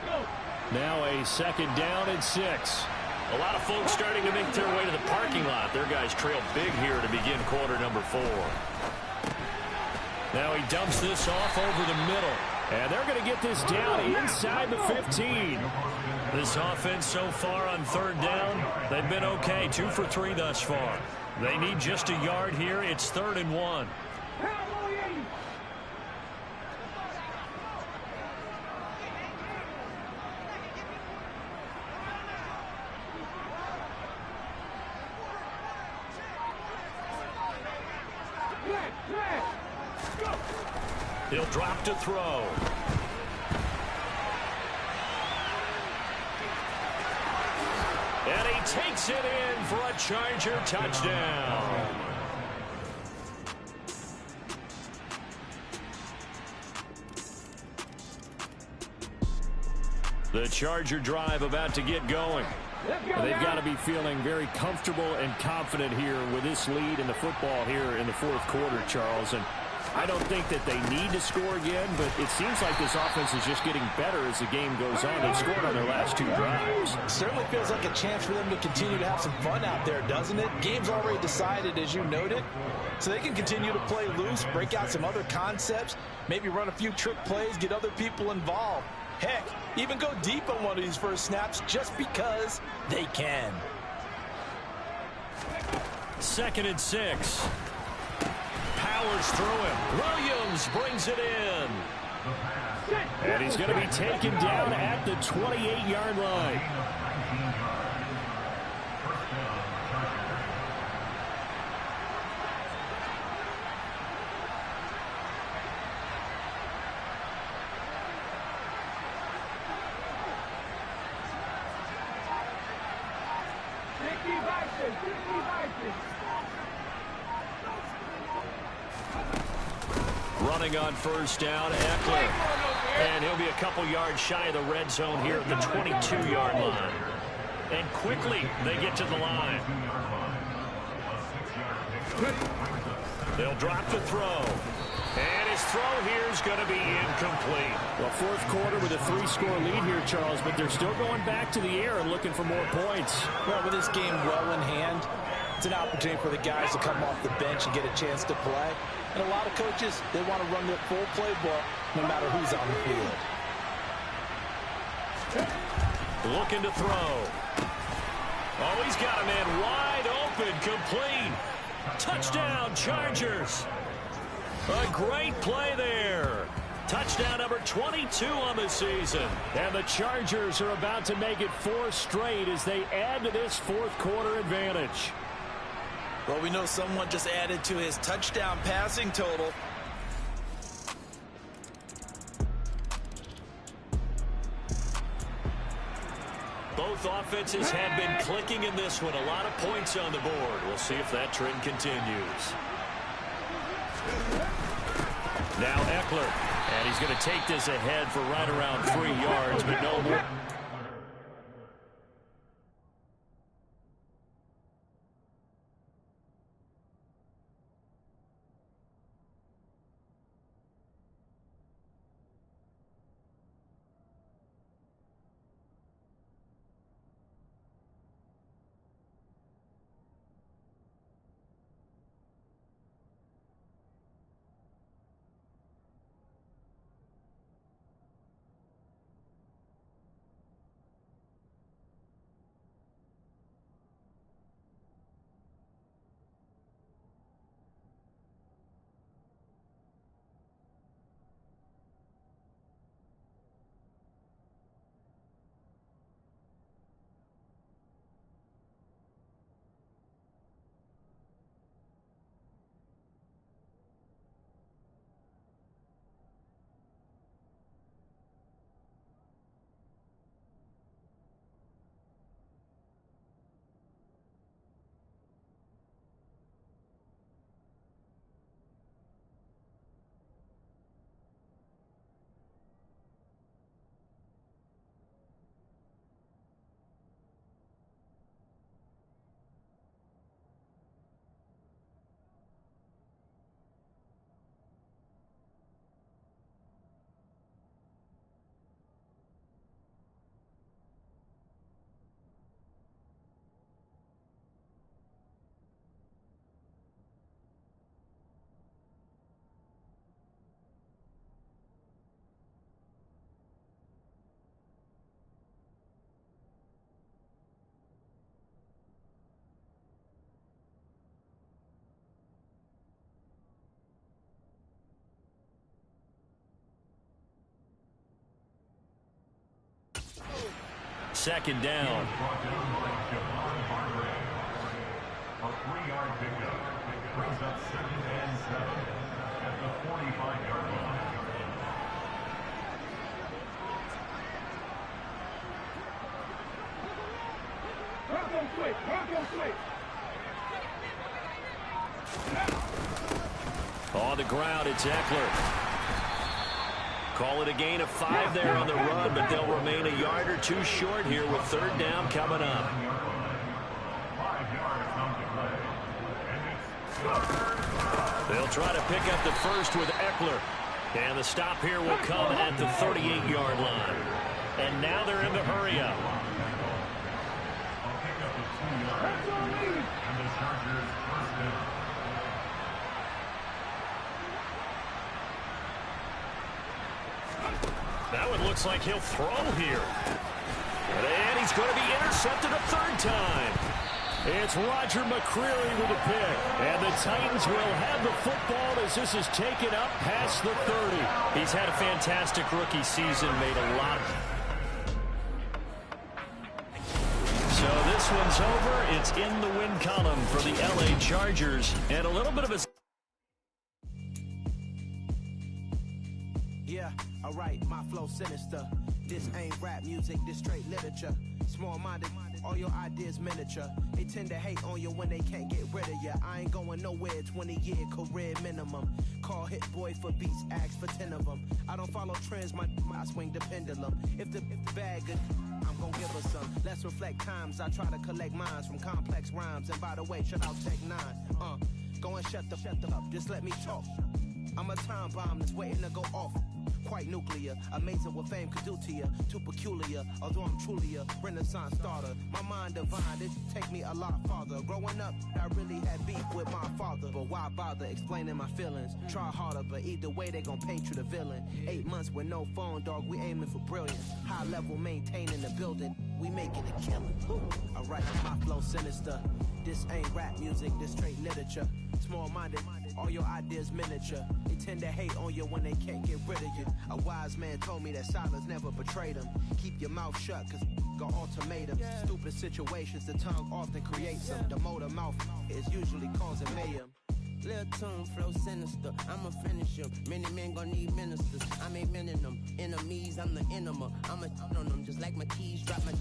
Now a 2nd down and 6. A lot of folks starting to make their way to the parking lot. Their guys trail big here to begin quarter number 4. Now he dumps this off over the middle. And they're going to get this down inside the 15. This offense so far on 3rd down, they've been okay. 2 for 3 thus far. They need just a yard here. It's 3rd and 1. He'll drop to throw. And he takes it in for a Charger touchdown. The Charger drive about to get going. And they've got to be feeling very comfortable and confident here with this lead in the football here in the 4th quarter, Charles. And I don't think that they need to score again, but it seems like this offense is just getting better as the game goes on. They've scored on their last 2 drives. Certainly feels like a chance for them to continue to have some fun out there, doesn't it? Game's already decided, as you noted, so they can continue to play loose, break out some other concepts, maybe run a few trick plays, get other people involved. Heck, even go deep on one of these first snaps just because they can. 2nd and 6. powers through him. Williams brings it in. And he's going to be taken down at the 28-yard line. Running on first down, Eckler. And he'll be a couple yards shy of the red zone here at the 22-yard line. And quickly, they get to the line. They'll drop the throw. And his throw here is going to be incomplete. Well, fourth quarter with a 3-score lead here, Charles, but they're still going back to the air and looking for more points. Well, with this game well in hand, it's an opportunity for the guys to come off the bench and get a chance to play. And a lot of coaches, they want to run their full playbook no matter who's on the field. Looking to throw. Oh, he's got a man wide open, complete. Touchdown, Chargers. A great play there. Touchdown number 22 on the season. And the Chargers are about to make it 4 straight as they add to this fourth quarter advantage. Well, we know someone just added to his touchdown passing total. Both offenses have been clicking in this one. A lot of points on the board. We'll see if that trend continues. Now Eckler. And he's going to take this ahead for right around 3 yards, but no more. Second down. A 3-yard pickup brings up 2nd and 7 at the 45-yard line. On the ground, it's Eckler. Call it a gain of 5 there on the run, but they'll remain a yard or 2 short here with 3rd down coming up. 5 yards on the play. They'll try to pick up the first with Eckler. And the stop here will come at the 38-yard line. And now they're in the hurry-up. A pickup of 2 yards. And the Chargers 1st down. That one looks like he'll throw here. And he's going to be intercepted a 3rd time. It's Roger McCreary with a pick. And the Titans will have the football as this is taken up past the 30. He's had a fantastic rookie season, made a lot of... So this one's over. It's in the win column for the LA Chargers. And a little bit of a... Yeah, alright, my flow sinister. This ain't rap music, this straight literature. Small-minded, all your ideas miniature. They tend to hate on you when they can't get rid of you. I ain't going nowhere, 20-year career minimum. Call Hit Boy for beats, ask for 10 of them. I don't follow trends, I swing the pendulum. If the bag good, I'm gonna give her some. Let's reflect times, I try to collect minds from complex rhymes. And by the way, shout out Tech 9. Go and shut the up, just let me talk. I'm a time bomb that's waiting to go off. Quite nuclear, amazing what fame could do to you. Too peculiar, although I'm truly a Renaissance starter. My mind divine, it take me a lot farther. Growing up, I really had beef with my father. But why bother explaining my feelings? Try harder, but either way they gon' paint you the villain. 8 months with no phone, dog, we aiming for brilliance. High level maintaining the building, we making it killing. Alright, my flow sinister. This ain't rap music, this straight literature. Small-minded, all your ideas miniature. They tend to hate on you when they can't get rid of you. A wise man told me that silence never betrayed him. Keep your mouth shut, cause got ultimatums. Stupid situations, the tongue often creates them. The motor mouth is usually causing mayhem. Lil' tune, flow sinister, I'ma finish him. Many men gon' need ministers, I'm aiming them. Enemies, I'm the enema. I'ma on them, just like my keys, drop my...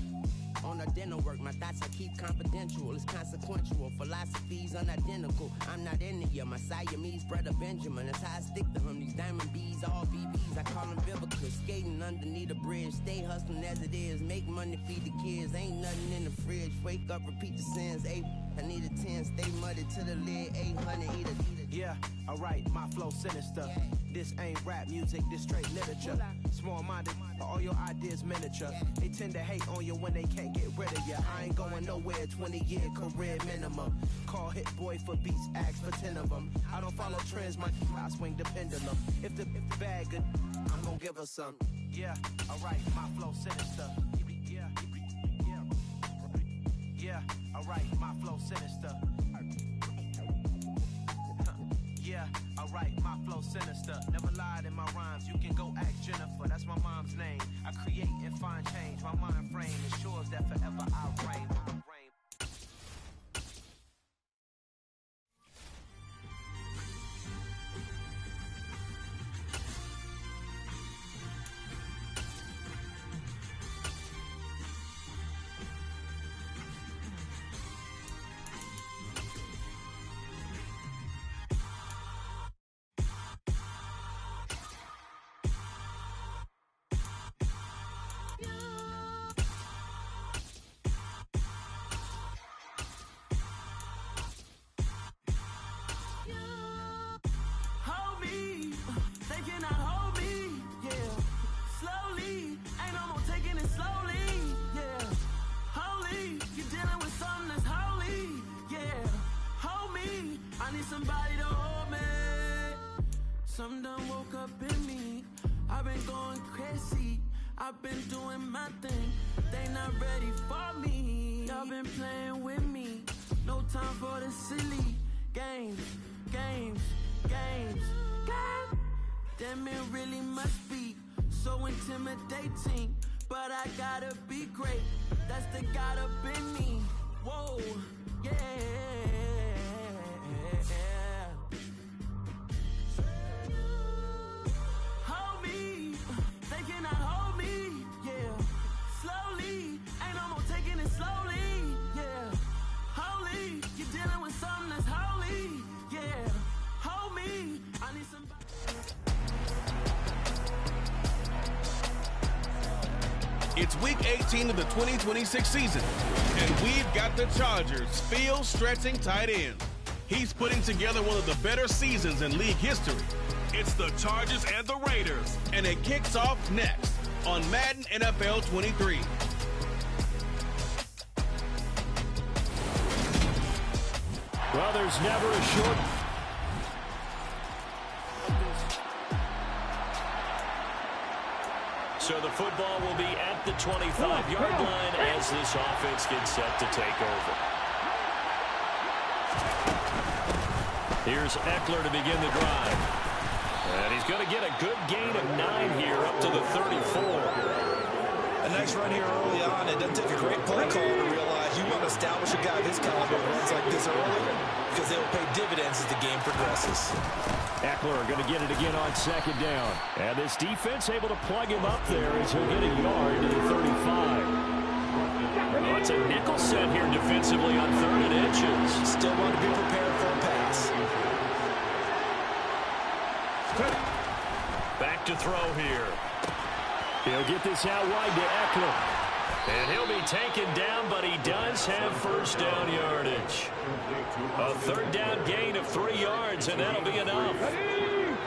On a dinner work, my thoughts I keep confidential. It's consequential, philosophies unidentical. I'm not into you, my Siamese brother Benjamin. That's how I stick to him, these diamond bees, all BBs. I call them Vivica, skating underneath a bridge. Stay hustling as it is, make money, feed the kids. Ain't nothing in the fridge, wake up, repeat the sins. I need a 10, stay muddy to the lid. 800, eat a... Yeah, alright, my flow sinister. This ain't rap music, this straight literature. Small-minded, all your ideas miniature. They tend to hate on you when they can't get rid of you. I ain't going nowhere, 20-year career minimum. Call Hit Boy for beats, ask for 10 of them. I don't follow trends, I swing the pendulum. If the bag good, I'm gonna give her some. Yeah, alright, my flow sinister. Yeah, alright, my flow sinister. Yeah, alright, my flow sinister. Never lied in my rhymes, you can go ask Jennifer. That's my mom's name. I create and find change. My mind frame ensures that forever I reign. Something done woke up in me. I've been going crazy. I've been doing my thing. They not ready for me. Y'all been playing with me. No time for the silly games. Damn, it really must be so intimidating. But I gotta be great. That's the God up in me. Whoa, yeah. It's week 18 of the 2026 season, and we've got the Chargers' field-stretching tight end. He's putting together one of the better seasons in league history. It's the Chargers and the Raiders, and it kicks off next on Madden NFL 23. Well, there's never a short... So the football will be at the 25-yard line as this offense gets set to take over. Here's Eckler to begin the drive. And he's going to get a good gain of 9 here up to the 34. A nice run here early on. It doesn't take a great play call to realize you want to establish a guy of his caliber runs like this early because they'll pay dividends as the game progresses. Eckler going to get it again on second down. And this defense able to plug him up there as he'll get a yard to the 35. Oh, it's a nickel set here defensively on 3rd and inches. Still want to be prepared for a pass. Back to throw here. He'll get this out wide to Eckler. And he'll be taken down, but he does have first down yardage. A 3rd down gain of 3 yards, and that'll be enough.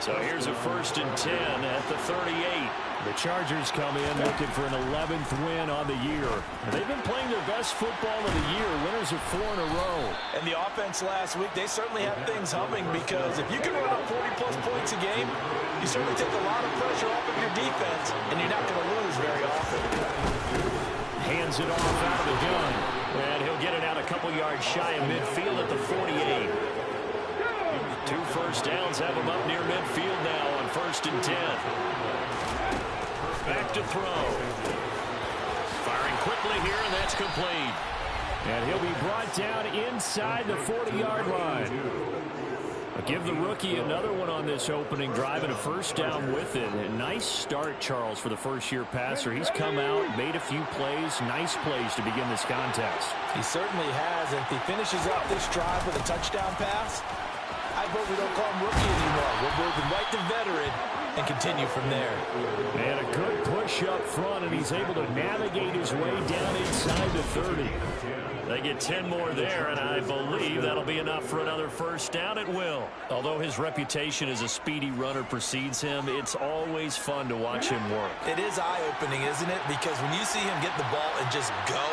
So here's a 1st and 10 at the 38. The Chargers come in looking for an 11th win on the year. And they've been playing their best football of the year. Winners of 4 in a row. And the offense last week, they certainly have things humming because if you can run up 40-plus points a game, you certainly take a lot of pressure off of your defense, and you're not going to lose very often. Hands it off out of the gun. And he'll get it out a couple yards shy of midfield at the 48. 2 first downs have him up near midfield now on 1st and 10. Back to throw. Firing quickly here, and that's complete. And he'll be brought down inside the 40-yard line. I'll give the rookie another one on this opening drive and a first down with it. A nice start, Charles, for the first-year passer. He's come out, made a few plays, nice plays to begin this contest. He certainly has. And if he finishes up this drive with a touchdown pass, I vote we don't call him rookie anymore. We'll move him right to veteran and continue from there. And a good push up front, and he's able to navigate his way down inside the 30. They get 10 more there, and I believe that'll be enough for another first down. It will. Although his reputation as a speedy runner precedes him, it's always fun to watch him work. It is eye-opening, isn't it? Because when you see him get the ball and just go,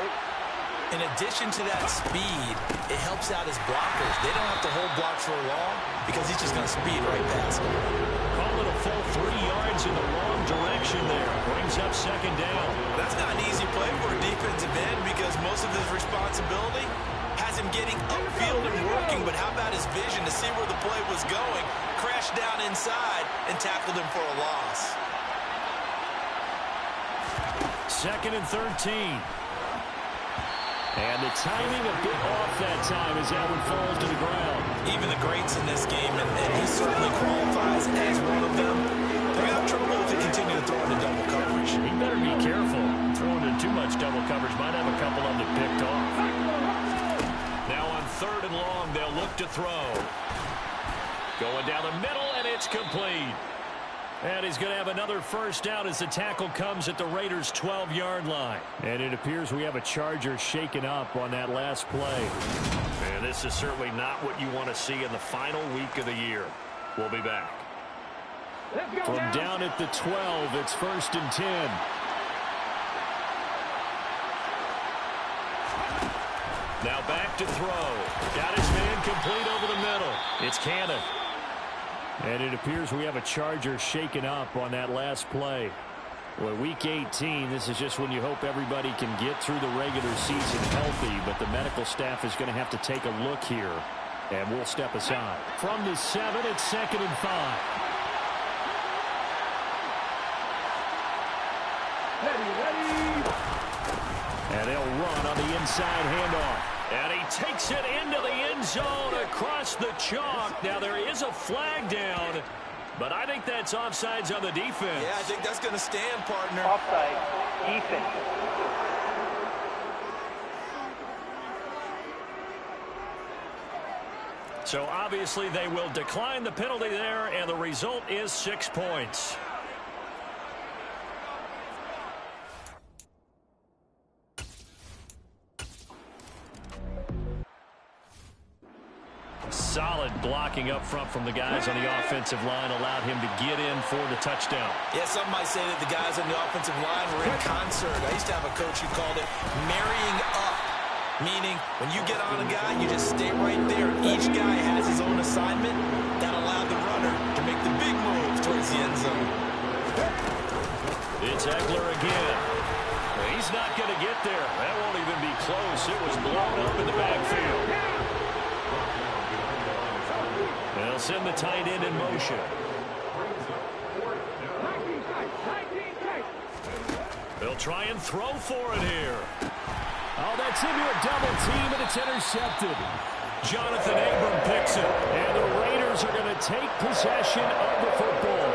in addition to that speed, it helps out his blockers. They don't have to hold blocks for long because he's just going to speed right past them. Call it a full 3 yards in the wrong direction there. Brings up second down. That's not an easy play for a defensive end because most of his responsibility has him getting upfield and working, but how about his vision to see where the play was going, crashed down inside, and tackled him for a loss. 2nd and 13. And the timing a bit off that time as that one falls to the ground. Even the greats in this game, and he certainly qualifies as one of them, they're going to have trouble if they continue to throw into double coverage. He better be careful. Throwing into too much double coverage might have a couple of them picked off. Now on 3rd and long, they'll look to throw. Going down the middle, and it's complete. And he's going to have another first down as the tackle comes at the Raiders' 12-yard line. And it appears we have a Charger shaken up on that last play. And this is certainly not what you want to see in the final week of the year. We'll be back. From down at the 12, it's 1st and 10. Now back to throw. Got his man complete over the middle. It's Cannon. And it appears we have a Charger shaken up on that last play. Well, week 18, this is just when you hope everybody can get through the regular season healthy, but the medical staff is going to have to take a look here, and we'll step aside. From the 7, it's 2nd and 5. And they'll run on the inside handoff. And he takes it into the end zone across the chalk. Now there is a flag down, but I think that's offsides on the defense. Yeah, I think that's going to stand, partner. Offside, defense. So obviously they will decline the penalty there, and the result is 6 points. Solid blocking up front from the guys on the offensive line allowed him to get in for the touchdown. Yeah, some might say that the guys on the offensive line were in concert. I used to have a coach who called it marrying up, meaning when you get on a guy, you just stay right there. Each guy has his own assignment that allowed the runner to make the big move towards the end zone. It's Eckler again. He's not going to get there. That won't even be close. It was blown up in the backfield. They'll send the tight end in motion. They'll try and throw for it here. Oh, that's into a double team, and it's intercepted. Jonathan Abram picks it. And the Raiders are going to take possession of the football.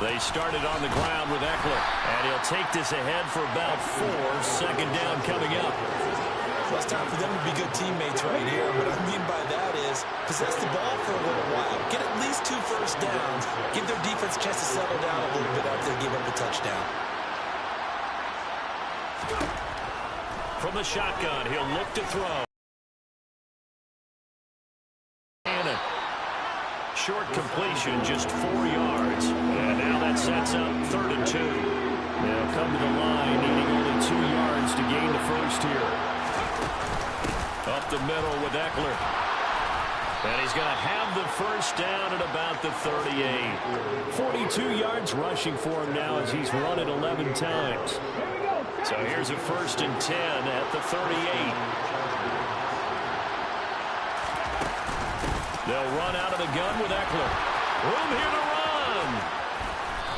They started on the ground with Eckler, and he'll take this ahead for about 4. Second down coming up. Well, it's time for them to be good teammates right here. What I mean by that is possess the ball for a little while. Get at least 2 first downs. Give their defense a chance to settle down a little bit after they give up a touchdown. From the shotgun, he'll look to throw. Short completion, just 4 yards. And now that sets up 3rd and 2. They'll come to the line, needing only 2 yards to gain the first here. Up the middle with Eckler. And he's going to have the first down at about the 38. 42 yards rushing for him now as he's run it 11 times. So here's a 1st and 10 at the 38. They'll run out of the gun with Eckler. Room here to run.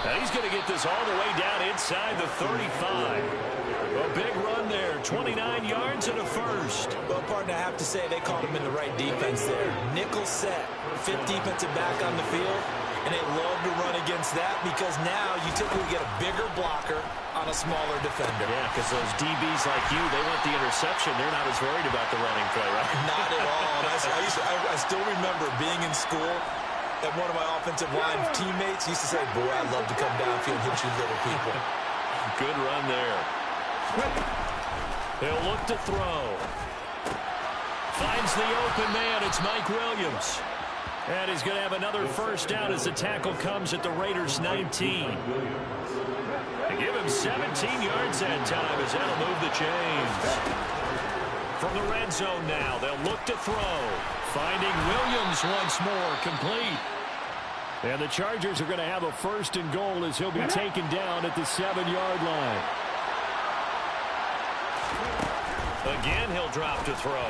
And he's going to get this all the way down inside the 35. A big run there. 29 yards and a first. Well, partner, I have to say they called him in the right defense there. Nickel set. 5th defensive back on the field. And they love to run against that because now you typically get a bigger blocker on a smaller defender. Yeah, because those DBs like you, they want the interception. They're not as worried about the running play, right? Not at all. I still remember being in school and one of my offensive line teammates used to say, boy, I'd love to come downfield and hit you little people. Good run there. They'll look to throw. Finds the open man. It's Mike Williams. And he's going to have another first down as the tackle comes at the Raiders' 19. They give him 17 yards that time as that'll move the chains. From the red zone now, they'll look to throw. Finding Williams once more, complete. And the Chargers are going to have a 1st and goal as he'll be taken down at the 7-yard line. Again, he'll drop to throw.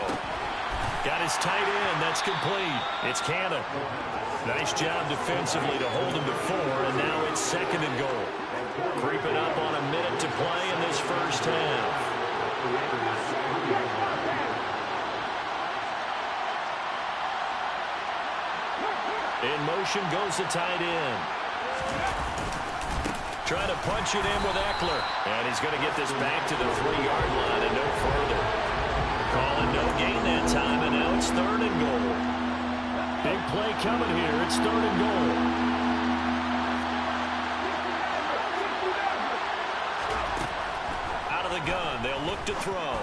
Got his tight end. That's complete. It's Cannon. Nice job defensively to hold him to 4, and now it's 2nd and goal. Creeping up on a minute to play in this first half. In motion goes the tight end. Trying to punch it in with Eckler. And he's going to get this back to the 3-yard line and no further. Calling no gain that time, and now it's 3rd and goal. Big play coming here. It's 3rd and goal. Out of the gun, they'll look to throw.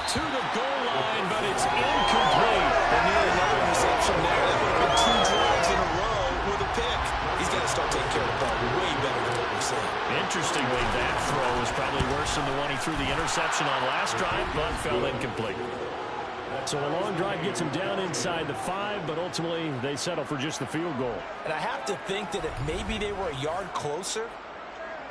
To the goal line, but it's incomplete. And nearly another interception there. That would have been 2 drives in a row with a pick. He's got to start taking care of the ball way better than what we're seeing. Interestingly, that throw was probably worse than the one he threw the interception on last drive, but fell incomplete. So a long drive gets him down inside the 5, but ultimately they settle for just the field goal. And I have to think that if maybe they were a yard closer,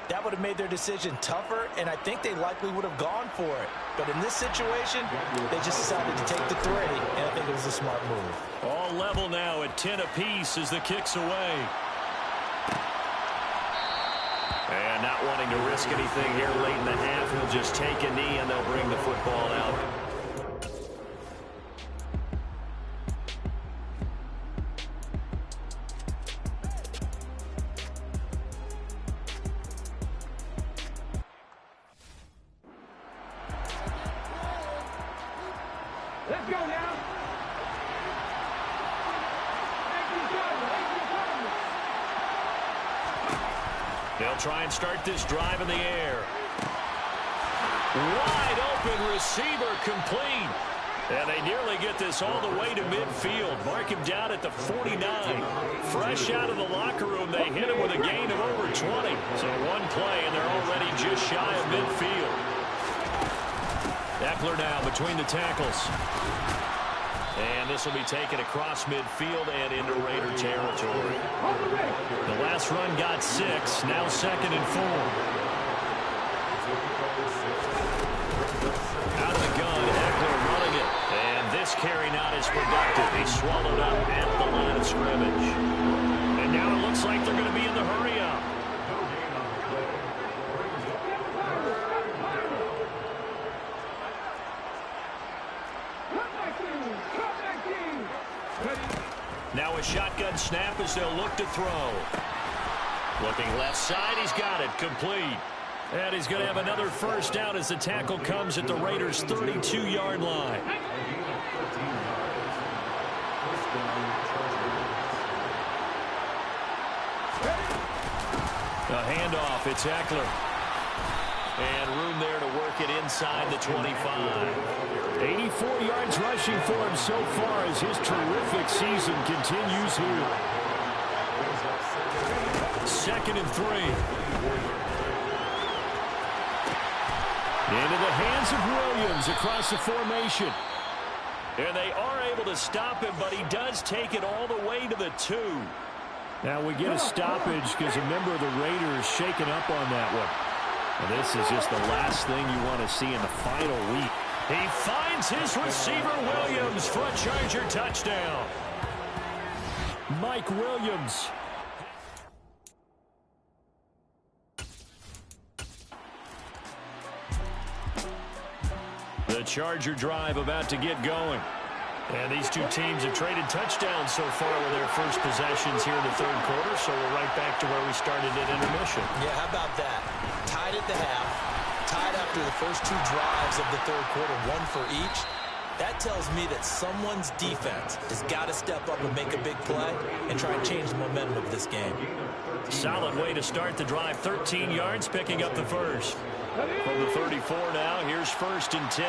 that would have made their decision tougher, and I think they likely would have gone for it. But in this situation, they just decided to take the 3, and I think it was a smart move. All level now at 10 apiece as the kick's away. And not wanting to risk anything here late in the half, he'll just take a knee and they'll bring the football out. Let's go now. They'll try and start this drive in the air. Wide open receiver, complete. And they nearly get this all the way to midfield. Mark him down at the 49. Fresh out of the locker room, they hit him with a gain of over 20. So one play, and they're already just shy of midfield. Eckler now between the tackles. And this will be taken across midfield and into Raider territory. The last run got 6. Now 2nd and 4. Out of the gun, Eckler running it. And this carry not as productive. He swallowed up at the line of scrimmage. And now it looks like they're going to be in the hurry-up. Now a shotgun snap as they'll look to throw. Looking left side, he's got it, complete. And he's going to have another first down as the tackle comes at the Raiders' 32-yard line. A handoff, it's Eckler. And room there to work it inside the 25. 84 yards rushing for him so far as his terrific season continues here. 2nd and 3. Into the hands of Williams across the formation. And they are able to stop him, but he does take it all the way to the 2. Now we get a stoppage because a member of the Raiders shaken up on that one. And this is just the last thing you want to see in the final week. He finds his receiver, Williams, for a Charger touchdown. Mike Williams. The Charger drive about to get going. And these two teams have traded touchdowns so far with their first possessions here in the 3rd quarter, so we're right back to where we started at intermission. Yeah, how about that? Tied at the half, tied after the first 2 drives of the 3rd quarter, 1 for each. That tells me that someone's defense has got to step up and make a big play and try and change the momentum of this game. Solid way to start the drive. 13 yards, picking up the first. From the 34 now, here's 1st and 10.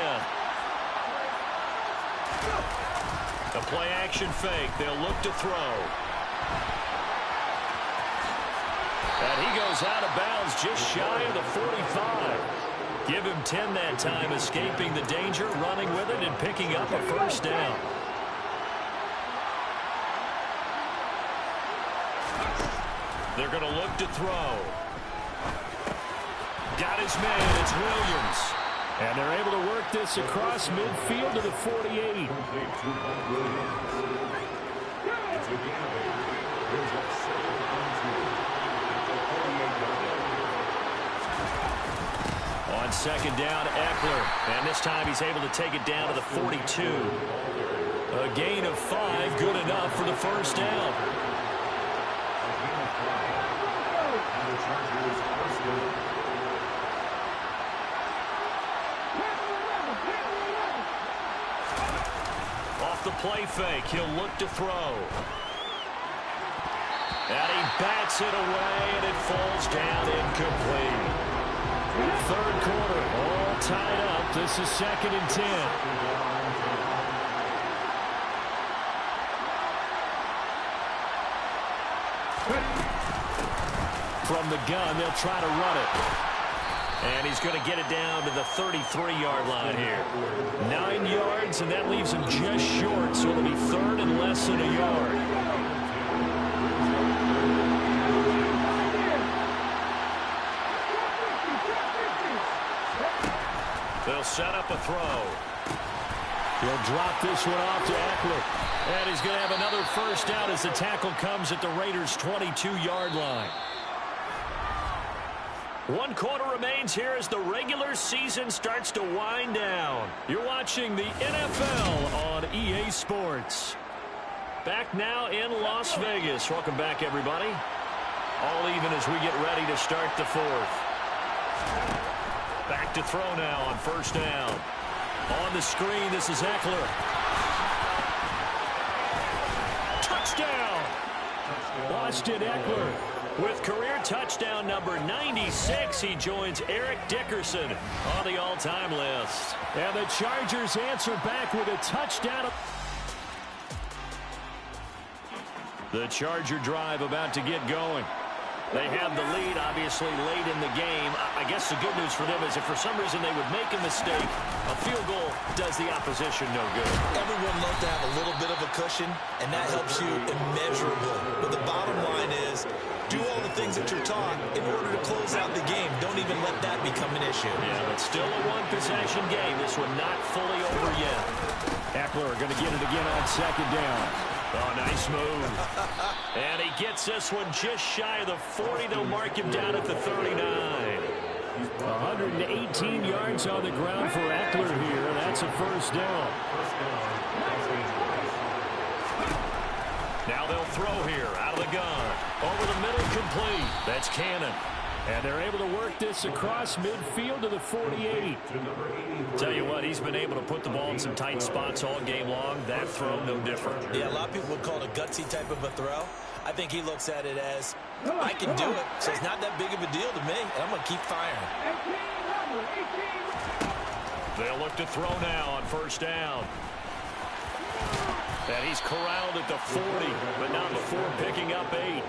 A play-action fake. They'll look to throw. And he goes out of bounds just shy of the 45. Give him 10 that time, escaping the danger, running with it, and picking up a first down. They're going to look to throw. Got his man. It's Williams. And they're able to work this across midfield to the 48. On 2nd down, Eckler. And this time he's able to take it down to the 42. A gain of 5, good enough for the first down. Off the play fake, he'll look to throw. And he bats it away, and it falls down incomplete. 3rd quarter, all tied up. This is 2nd and 10. From the gun, they'll try to run it. And he's going to get it down to the 33-yard line here. 9 yards, and that leaves him just short, so it'll be 3rd and less than a yard. They'll set up a throw. He'll drop this one off to Eckler. And he's going to have another first down as the tackle comes at the Raiders' 22-yard line. 1 quarter remains here as the regular season starts to wind down. You're watching the NFL on EA Sports. Back now in Las Vegas. Welcome back, everybody. All even as we get ready to start the 4th. Back to throw now on 1st down. On the screen, this is Eckler. Touchdown! Austin Eckler. With career touchdown number 96, he joins Eric Dickerson on the all-time list. And the Chargers answer back with a touchdown. The Charger drive about to get going. They have the lead, obviously, late in the game. I guess the good news for them is if for some reason they would make a mistake, a field goal does the opposition no good. Everyone loves to have a little bit of a cushion, and that helps you immeasurable. But the bottom line is, do all the things that you're taught in order to close out the game. Don't even let that become an issue. Yeah, but still a one-possession game. This one not fully over yet. Eckler going to get it again on second down. Oh, nice move. And he gets this one just shy of the 40. They'll mark him down at the 39. 118 yards on the ground for Eckler here. That's a first down. Now they'll throw here out of the gun. Over the middle, complete. That's Cannon. And they're able to work this across midfield to the 48. Tell you what, he's been able to put the ball in some tight spots all game long. That throw, no different. Yeah, a lot of people would call it a gutsy type of a throw. I think he looks at it as, I can do it, so it's not that big of a deal to me, and I'm going to keep firing. They'll look to throw now on first down. And he's corralled at the 40, but not before picking up 8.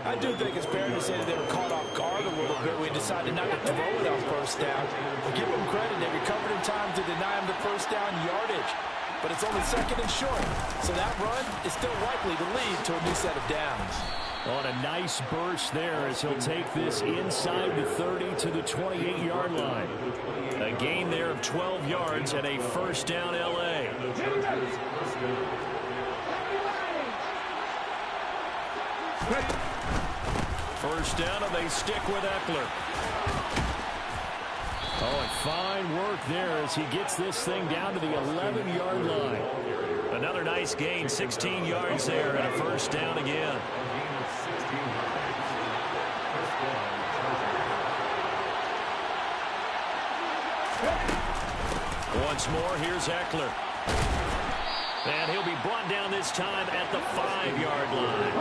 I do think it's fair to say that they were caught off guard a little bit. We decided not to throw it on first down. But give them credit. They recovered in time to deny him the first down yardage. But it's only second and short. So that run is still likely to lead to a new set of downs. On a nice burst there as he'll take this inside the 30 to the 28-yard line. A gain there of 12 yards and a first down L.A. First down, and they stick with Eckler. Oh, and fine work there as he gets this thing down to the 11-yard line. Another nice gain, 16 yards there, and a first down again. Once more, here's Eckler. And he'll be brought down this time at the 5-yard line.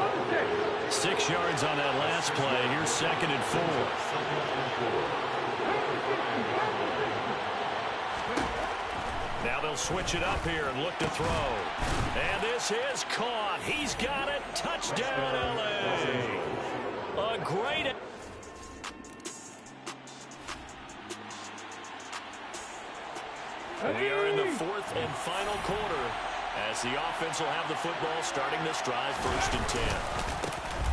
6 yards on that last play. Here's second and 4. Now they'll switch it up here and look to throw. And this is caught. He's got it. Touchdown, L.A. A great... We are in the fourth and final quarter as the offense will have the football starting this drive, 1st and 10.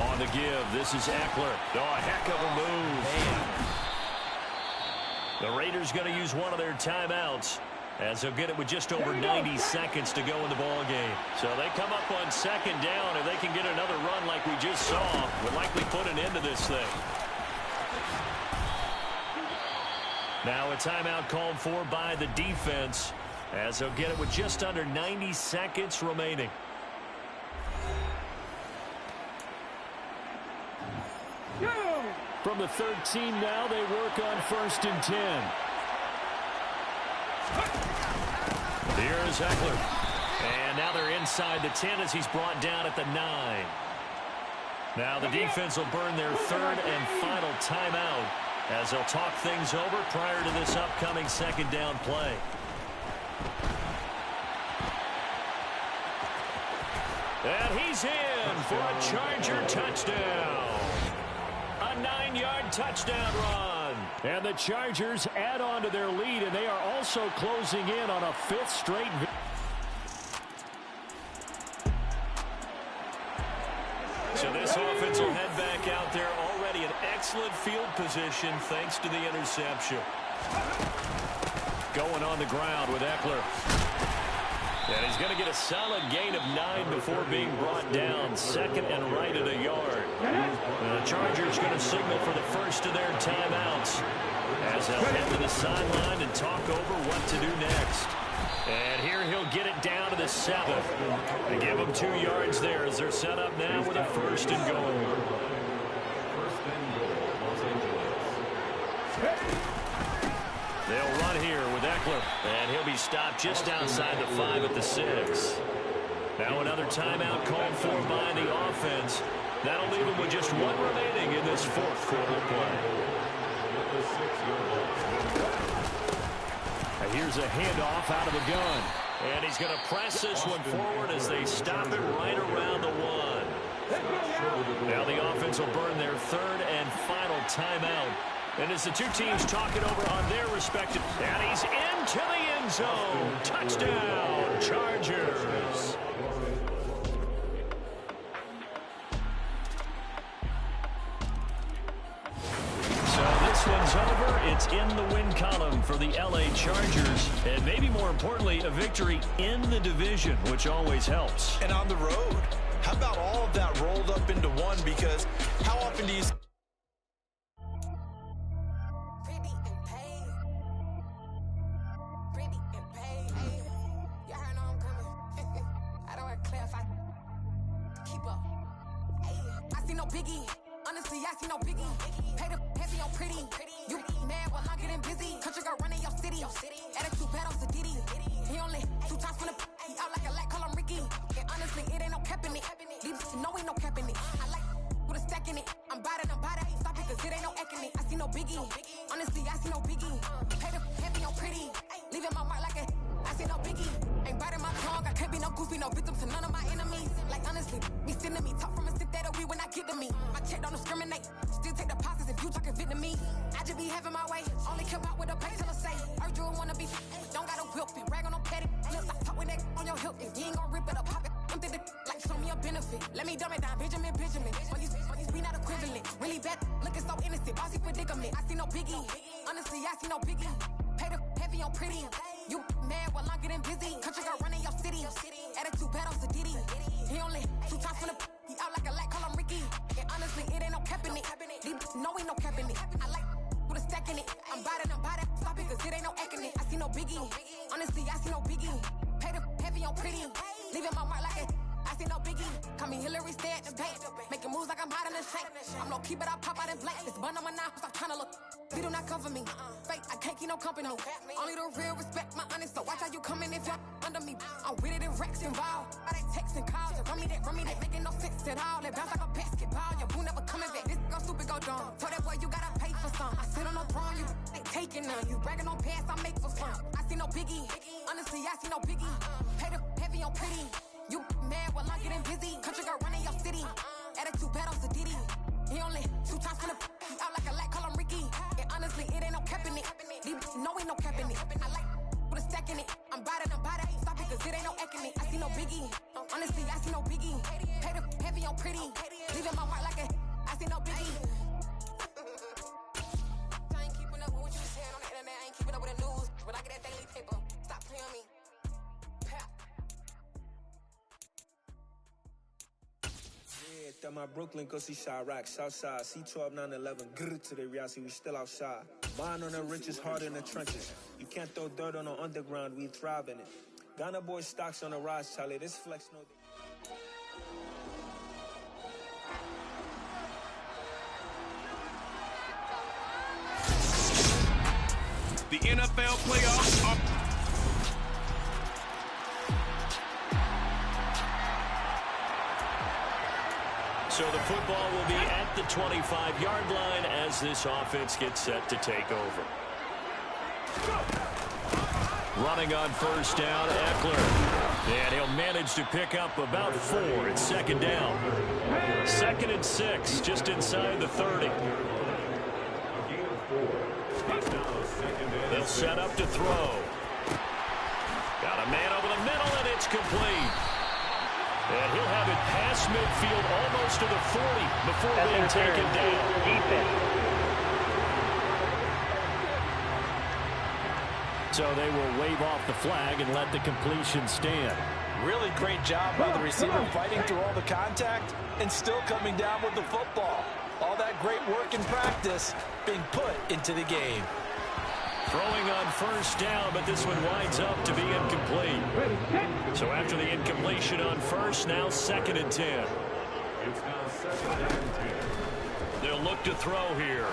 On the give, this is Eckler. Oh, a heck of a move. Man. The Raiders going to use one of their timeouts as they'll get it with just over 90 seconds to go in the ball game. So they come up on second down. If they can get another run like we just saw, would likely put an end to this thing. Now a timeout called for by the defense as they'll get it with just under 90 seconds remaining. From the 13 now, they work on 1st and 10. Here's Eckler. And now they're inside the 10 as he's brought down at the 9. Now the defense will burn their 3rd and final timeout as they'll talk things over prior to this upcoming second down play. And he's in for a Charger touchdown. A 9-yard touchdown run. And the Chargers add on to their lead, and they are also closing in on a 5th straight victory. So this offense will head back out there, already in excellent field position thanks to the interception. Going on the ground with Eckler. And he's going to get a solid gain of 9 before being brought down. 2nd and right at a yard. And the Chargers going to signal for the first of their timeouts as they'll head to the sideline and talk over what to do next. And here he'll get it down to the 7. They give him 2 yards there as they're set up now with a 1st and goal. They'll run here with Eckler, and he'll be stopped just outside the 5 at the 6. Now another timeout called for by the offense. That'll leave him with just 1 remaining in this 4th quarter play. And here's a handoff out of the gun. And he's going to press this one forward as they stop it right around the 1. Now the offense will burn their third and final timeout. And it's the two teams talking over on their respective. And he's into the end zone. Touchdown, Chargers. One's over. It's in the win column for the LA Chargers. And maybe more importantly, a victory in the division, which always helps. And on the road. How about all of that rolled up into one? Because how often do you... I see no biggie. Honestly, I see no biggie. Pay the heavy on pretty. You mad while I'm getting busy. Country girl running your city. Attitude bad on Diddy. He only 2 times from the he out like a lack, call him Ricky. And honestly, it ain't no cap in it. Leave no ain't no cap in it. I like with a stack in it. I'm bad at stop it, cause it ain't no acting it. I see no biggie. Honestly, I see no biggie. Pay the heavy on pretty. Leaving my mark like a I see no biggie. Ain't biting my tongue. I can't be no goofy, no victim to none of my enemies. Like honestly, be sending me talk from a sit that we when I get to me. My check don't discriminate. Still take deposits if you talking Vietnamese. I just be having my way. Only come out with a pay till I say. Urge you wanna be don't gotta whip it. Rag on no petty. Look, I talk with that on your hip. If you ain't gon' rip it up, pop it. Empty the like show me a benefit. Let me dumb it down, Benjamin. When you be not equivalent. Really bad, looking so innocent. Bossy predicament. I see no biggie. Honestly, I see no biggie. Pay the heavy on pretty. You mad while I'm getting busy. Country girl running your city. Attitude bad on Diddy. He only 2 times from the he out like a lack, call him Ricky. And honestly, it ain't no cap in it. No ain't no cap in it. I like with a stack in it. I'm bad at stop it, cause it ain't no acting it. I see no biggie. Honestly, I see no biggie. Pay the heavy on pretty. Leaving my mark like a I see no biggie. Call me Hillary, stay at the bank. Making moves like I'm hiding the shank. I'm low key, but I pop out in blank. This bun on my knife, I'm trying to look. You do not cover me. Fake, I can't keep no company. Only the real respect my honest. So watch how you coming if you're under me. I'm with it and Rex involved. All they texting calls. Run me that, making no sense at all. They bounce like a basketball. Your boo never coming back. This go stupid, go dumb. Told that boy you gotta pay for some. I sit on no throne, you ain't taking none. You bragging on past, I make for fun. I see no biggie. Honestly, I see no biggie. Pay the heavy on pretty. You mad while I'm getting busy. Country girl running your city. Attitude bad on Diddy. He only 2 times from the he out like a lack, call him Ricky. And honestly, it ain't no cap in it. No ain't no cap in it. I like with a stack in it. I'm bad at stop it, cause it ain't no acting it. I see no biggie. Honestly, I see no biggie. Pay the heavy on pretty. Leaving my mark like a I see no biggie. I ain't keeping up with what you saying on the internet. I ain't keeping up with the news. When I get that daily paper, stop playing on me. At my Brooklyn, go see Chirac, Southside, C12, 911, grrr to the Riasi, we still outside. Mine on the riches, hard in the trenches. You can't throw dirt on the underground, we thrive in it. Ghana boy stocks on the rise, Charlie, this flex no... The NFL playoffs are... So the football will be at the 25-yard line as this offense gets set to take over. Running on first down, Eckler. And he'll manage to pick up about 4. It's second down. 2nd and 6, just inside the 30. They'll set up to throw. Got a man over the middle, and it's complete. And he'll have it past midfield almost to the 40 before being taken down. So they will wave off the flag and let the completion stand. Really great job by the receiver fighting through all the contact and still coming down with the football. All that great work in practice being put into the game. Throwing on first down, but this one winds up to be incomplete. So after the incompletion on first, now 2nd and 10. It's now 2nd and 10. They'll look to throw here.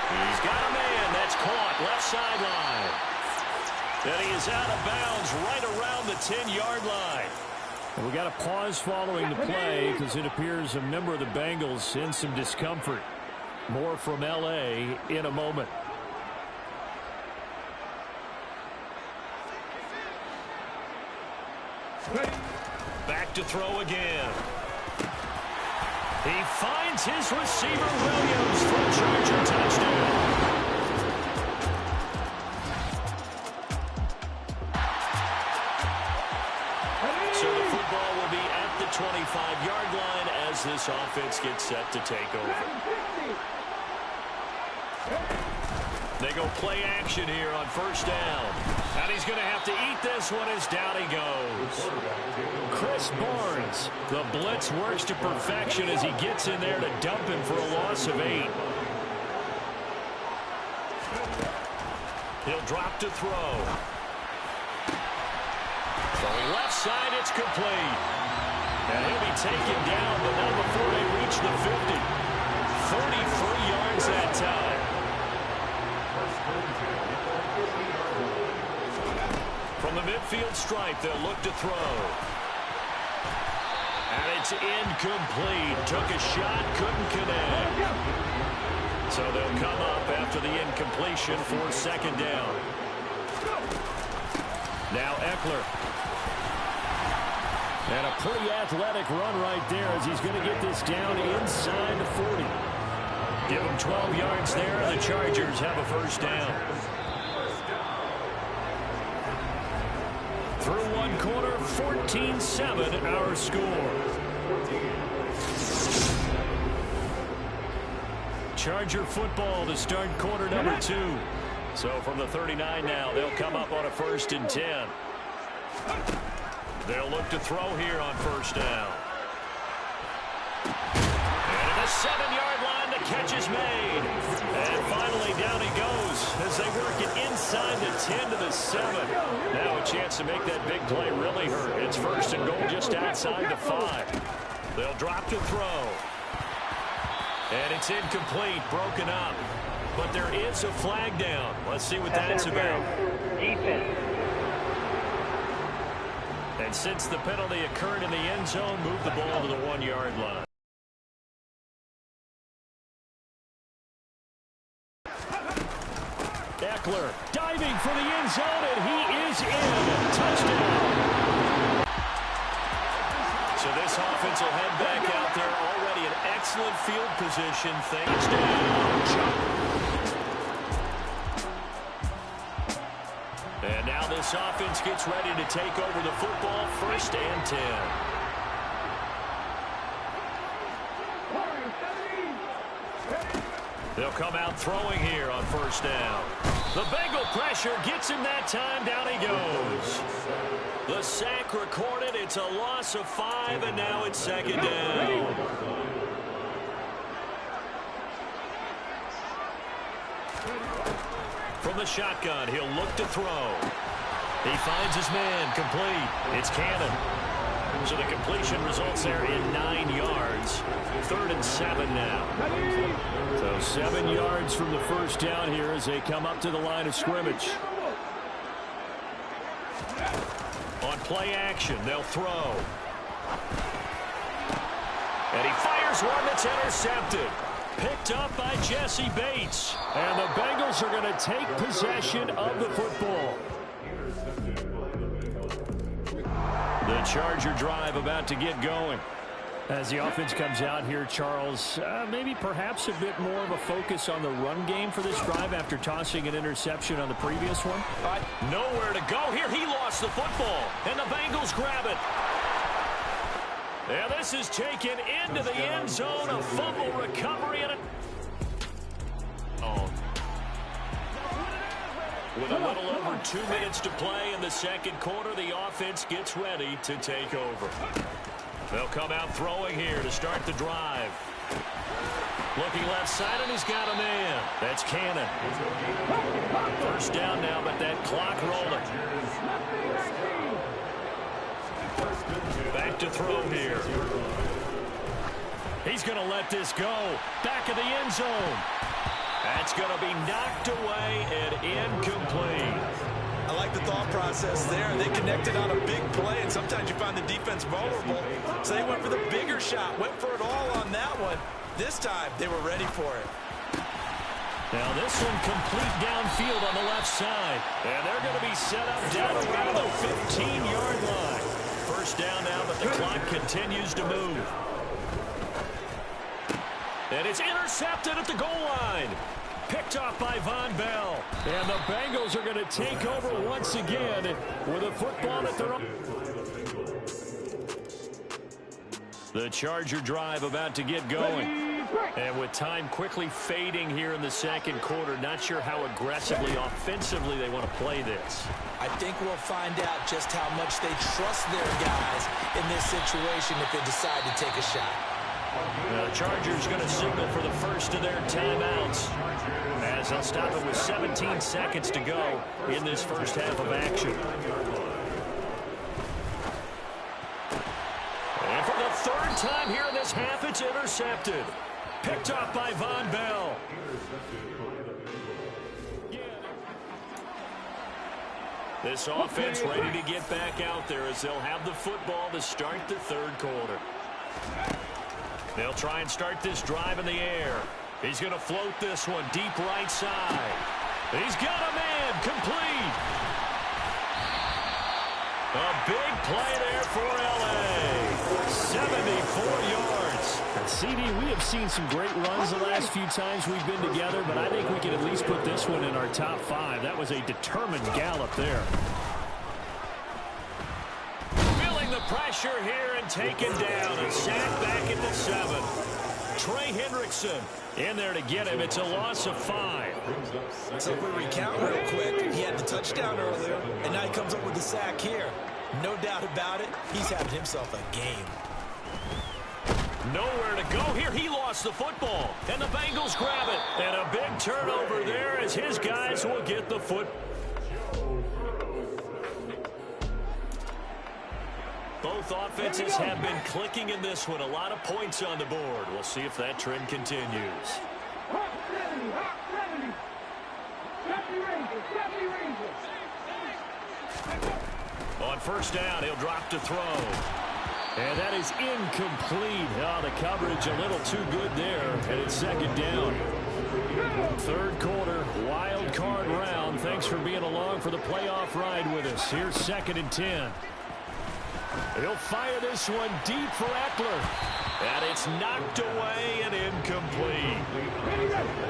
He's got a man. That's caught left sideline. And he is out of bounds right around the 10-yard line. And we got a pause following the play because it appears a member of the Bengals in some discomfort. More from L.A. in a moment. Back to throw again. He finds his receiver, Williams, for a Charger touchdown. So the football will be at the 25-yard line as this offense gets set to take over. They go play action here on first down. And he's going to have to eat this one as down he goes. Chris Barnes. The blitz works to perfection as he gets in there to dump him for a loss of 8. He'll drop to throw. Throwing left side, it's complete. And he'll be taken down, but not before they reach the 50. 33 yards that time. From the midfield stripe, they'll look to throw. And it's incomplete. Took a shot, couldn't connect. So they'll come up after the incompletion for second down. Now Eckler. And a pretty athletic run right there as he's going to get this down inside the 40. Give him 12 yards there, and the Chargers have a first down. Through one quarter, 14-7 our score. Charger football to start quarter number 2. So from the 39 now, they'll come up on a 1st and 10. They'll look to throw here on first down. And at the 7-yard line, the catch is made. And finally, down he goes as they work it inside the 10 to the 7. Now a chance to make that big play really hurt. It's 1st and goal just outside the 5. They'll drop to throw. And it's incomplete, broken up. But there is a flag down. Let's see what that's about. Defense. And since the penalty occurred in the end zone, move the ball to the 1-yard line. Eckler diving for the end zone, and he is in. Touchdown. So this offense will head back out there. Already an excellent field position. Things down. And now this offense gets ready to take over the football, 1st and 10. They'll come out throwing here on first down. The Bengal pressure gets him that time. Down he goes. The sack recorded. It's a loss of 5, and now it's 2nd down. From the shotgun, he'll look to throw. He finds his man, complete. It's Cannon. So the completion results there in 9 yards. 3rd and 7 now. So 7 yards from the first down here as they come up to the line of scrimmage. On play action, they'll throw. And he fires one that's intercepted. Picked up by Jesse Bates. And the Bengals are going to take possession of the football. The Charger drive about to get going. As the offense comes out here, Charles, maybe perhaps a bit more of a focus on the run game for this drive after tossing an interception on the previous one. Nowhere to go here. He lost the football, and the Bengals grab it. And this is taken into the end zone. A fumble recovery and with a little over 2 minutes to play in the second quarter, the offense gets ready to take over. They'll come out throwing here to start the drive. Looking left side, and he's got a man. That's Cannon. First down now, but that clock rolling. Back to throw here. He's going to let this go. Back of the end zone. That's going to be knocked away and incomplete. I like the thought process there. They connected on a big play, and sometimes you find the defense vulnerable. So they went for the bigger shot, went for it all on that one. This time, they were ready for it. Now this one complete downfield on the left side. And they're going to be set up down around the 15-yard line. first down now, but the clock continues to move. And it's intercepted at the goal line. Picked off by Von Bell. And the Bengals are going to take over once again with a football at their own. The Charger drive about to get going. And with time quickly fading here in the second quarter, not sure how aggressively, offensively they want to play this. I think we'll find out just how much they trust their guys in this situation if they decide to take a shot. The Chargers going to signal for the first of their timeouts as they'll stop it with 17 seconds to go in this first half of action. And for the third time here in this half, it's intercepted. Picked off by Von Bell. This offense ready to get back out there as they'll have the football to start the third quarter. They'll try and start this drive in the air. He's going to float this one deep right side. He's got a man complete. A big play there for L.A. 74 yards. CD, we have seen some great runs the last few times we've been together, but I think we can at least put this one in our top 5. That was a determined gallop there. Feeling the pressure here and taken down. A sack back at the 7. Trey Hendrickson in there to get him. It's a loss of 5. So if we recount real quick, he had the touchdown earlier, and now he comes up with the sack here. No doubt about it, he's having himself a game. Nowhere to go here. He lost the football, and the Bengals grab it. And a big turnover there as his guys will get the foot. Both offenses have been clicking in this one. A lot of points on the board. We'll see if that trend continues. On first down, he'll drop to throw. And that is incomplete. Oh, the coverage a little too good there. And it's second down. Third quarter, wild card round. Thanks for being along for the playoff ride with us. Here's 2nd and 10. He'll fire this one deep for Eckler. And it's knocked away and incomplete.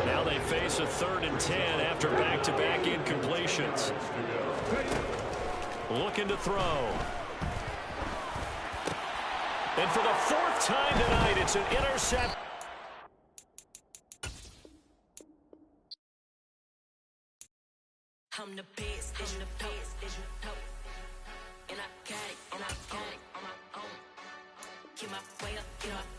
Now they face a 3rd and 10 after back-to-back incompletions. Looking to throw. And for the 4th time tonight, it's an intercept. I'm the best, I'm the best, and I got it, on my own. Get my way up, get up.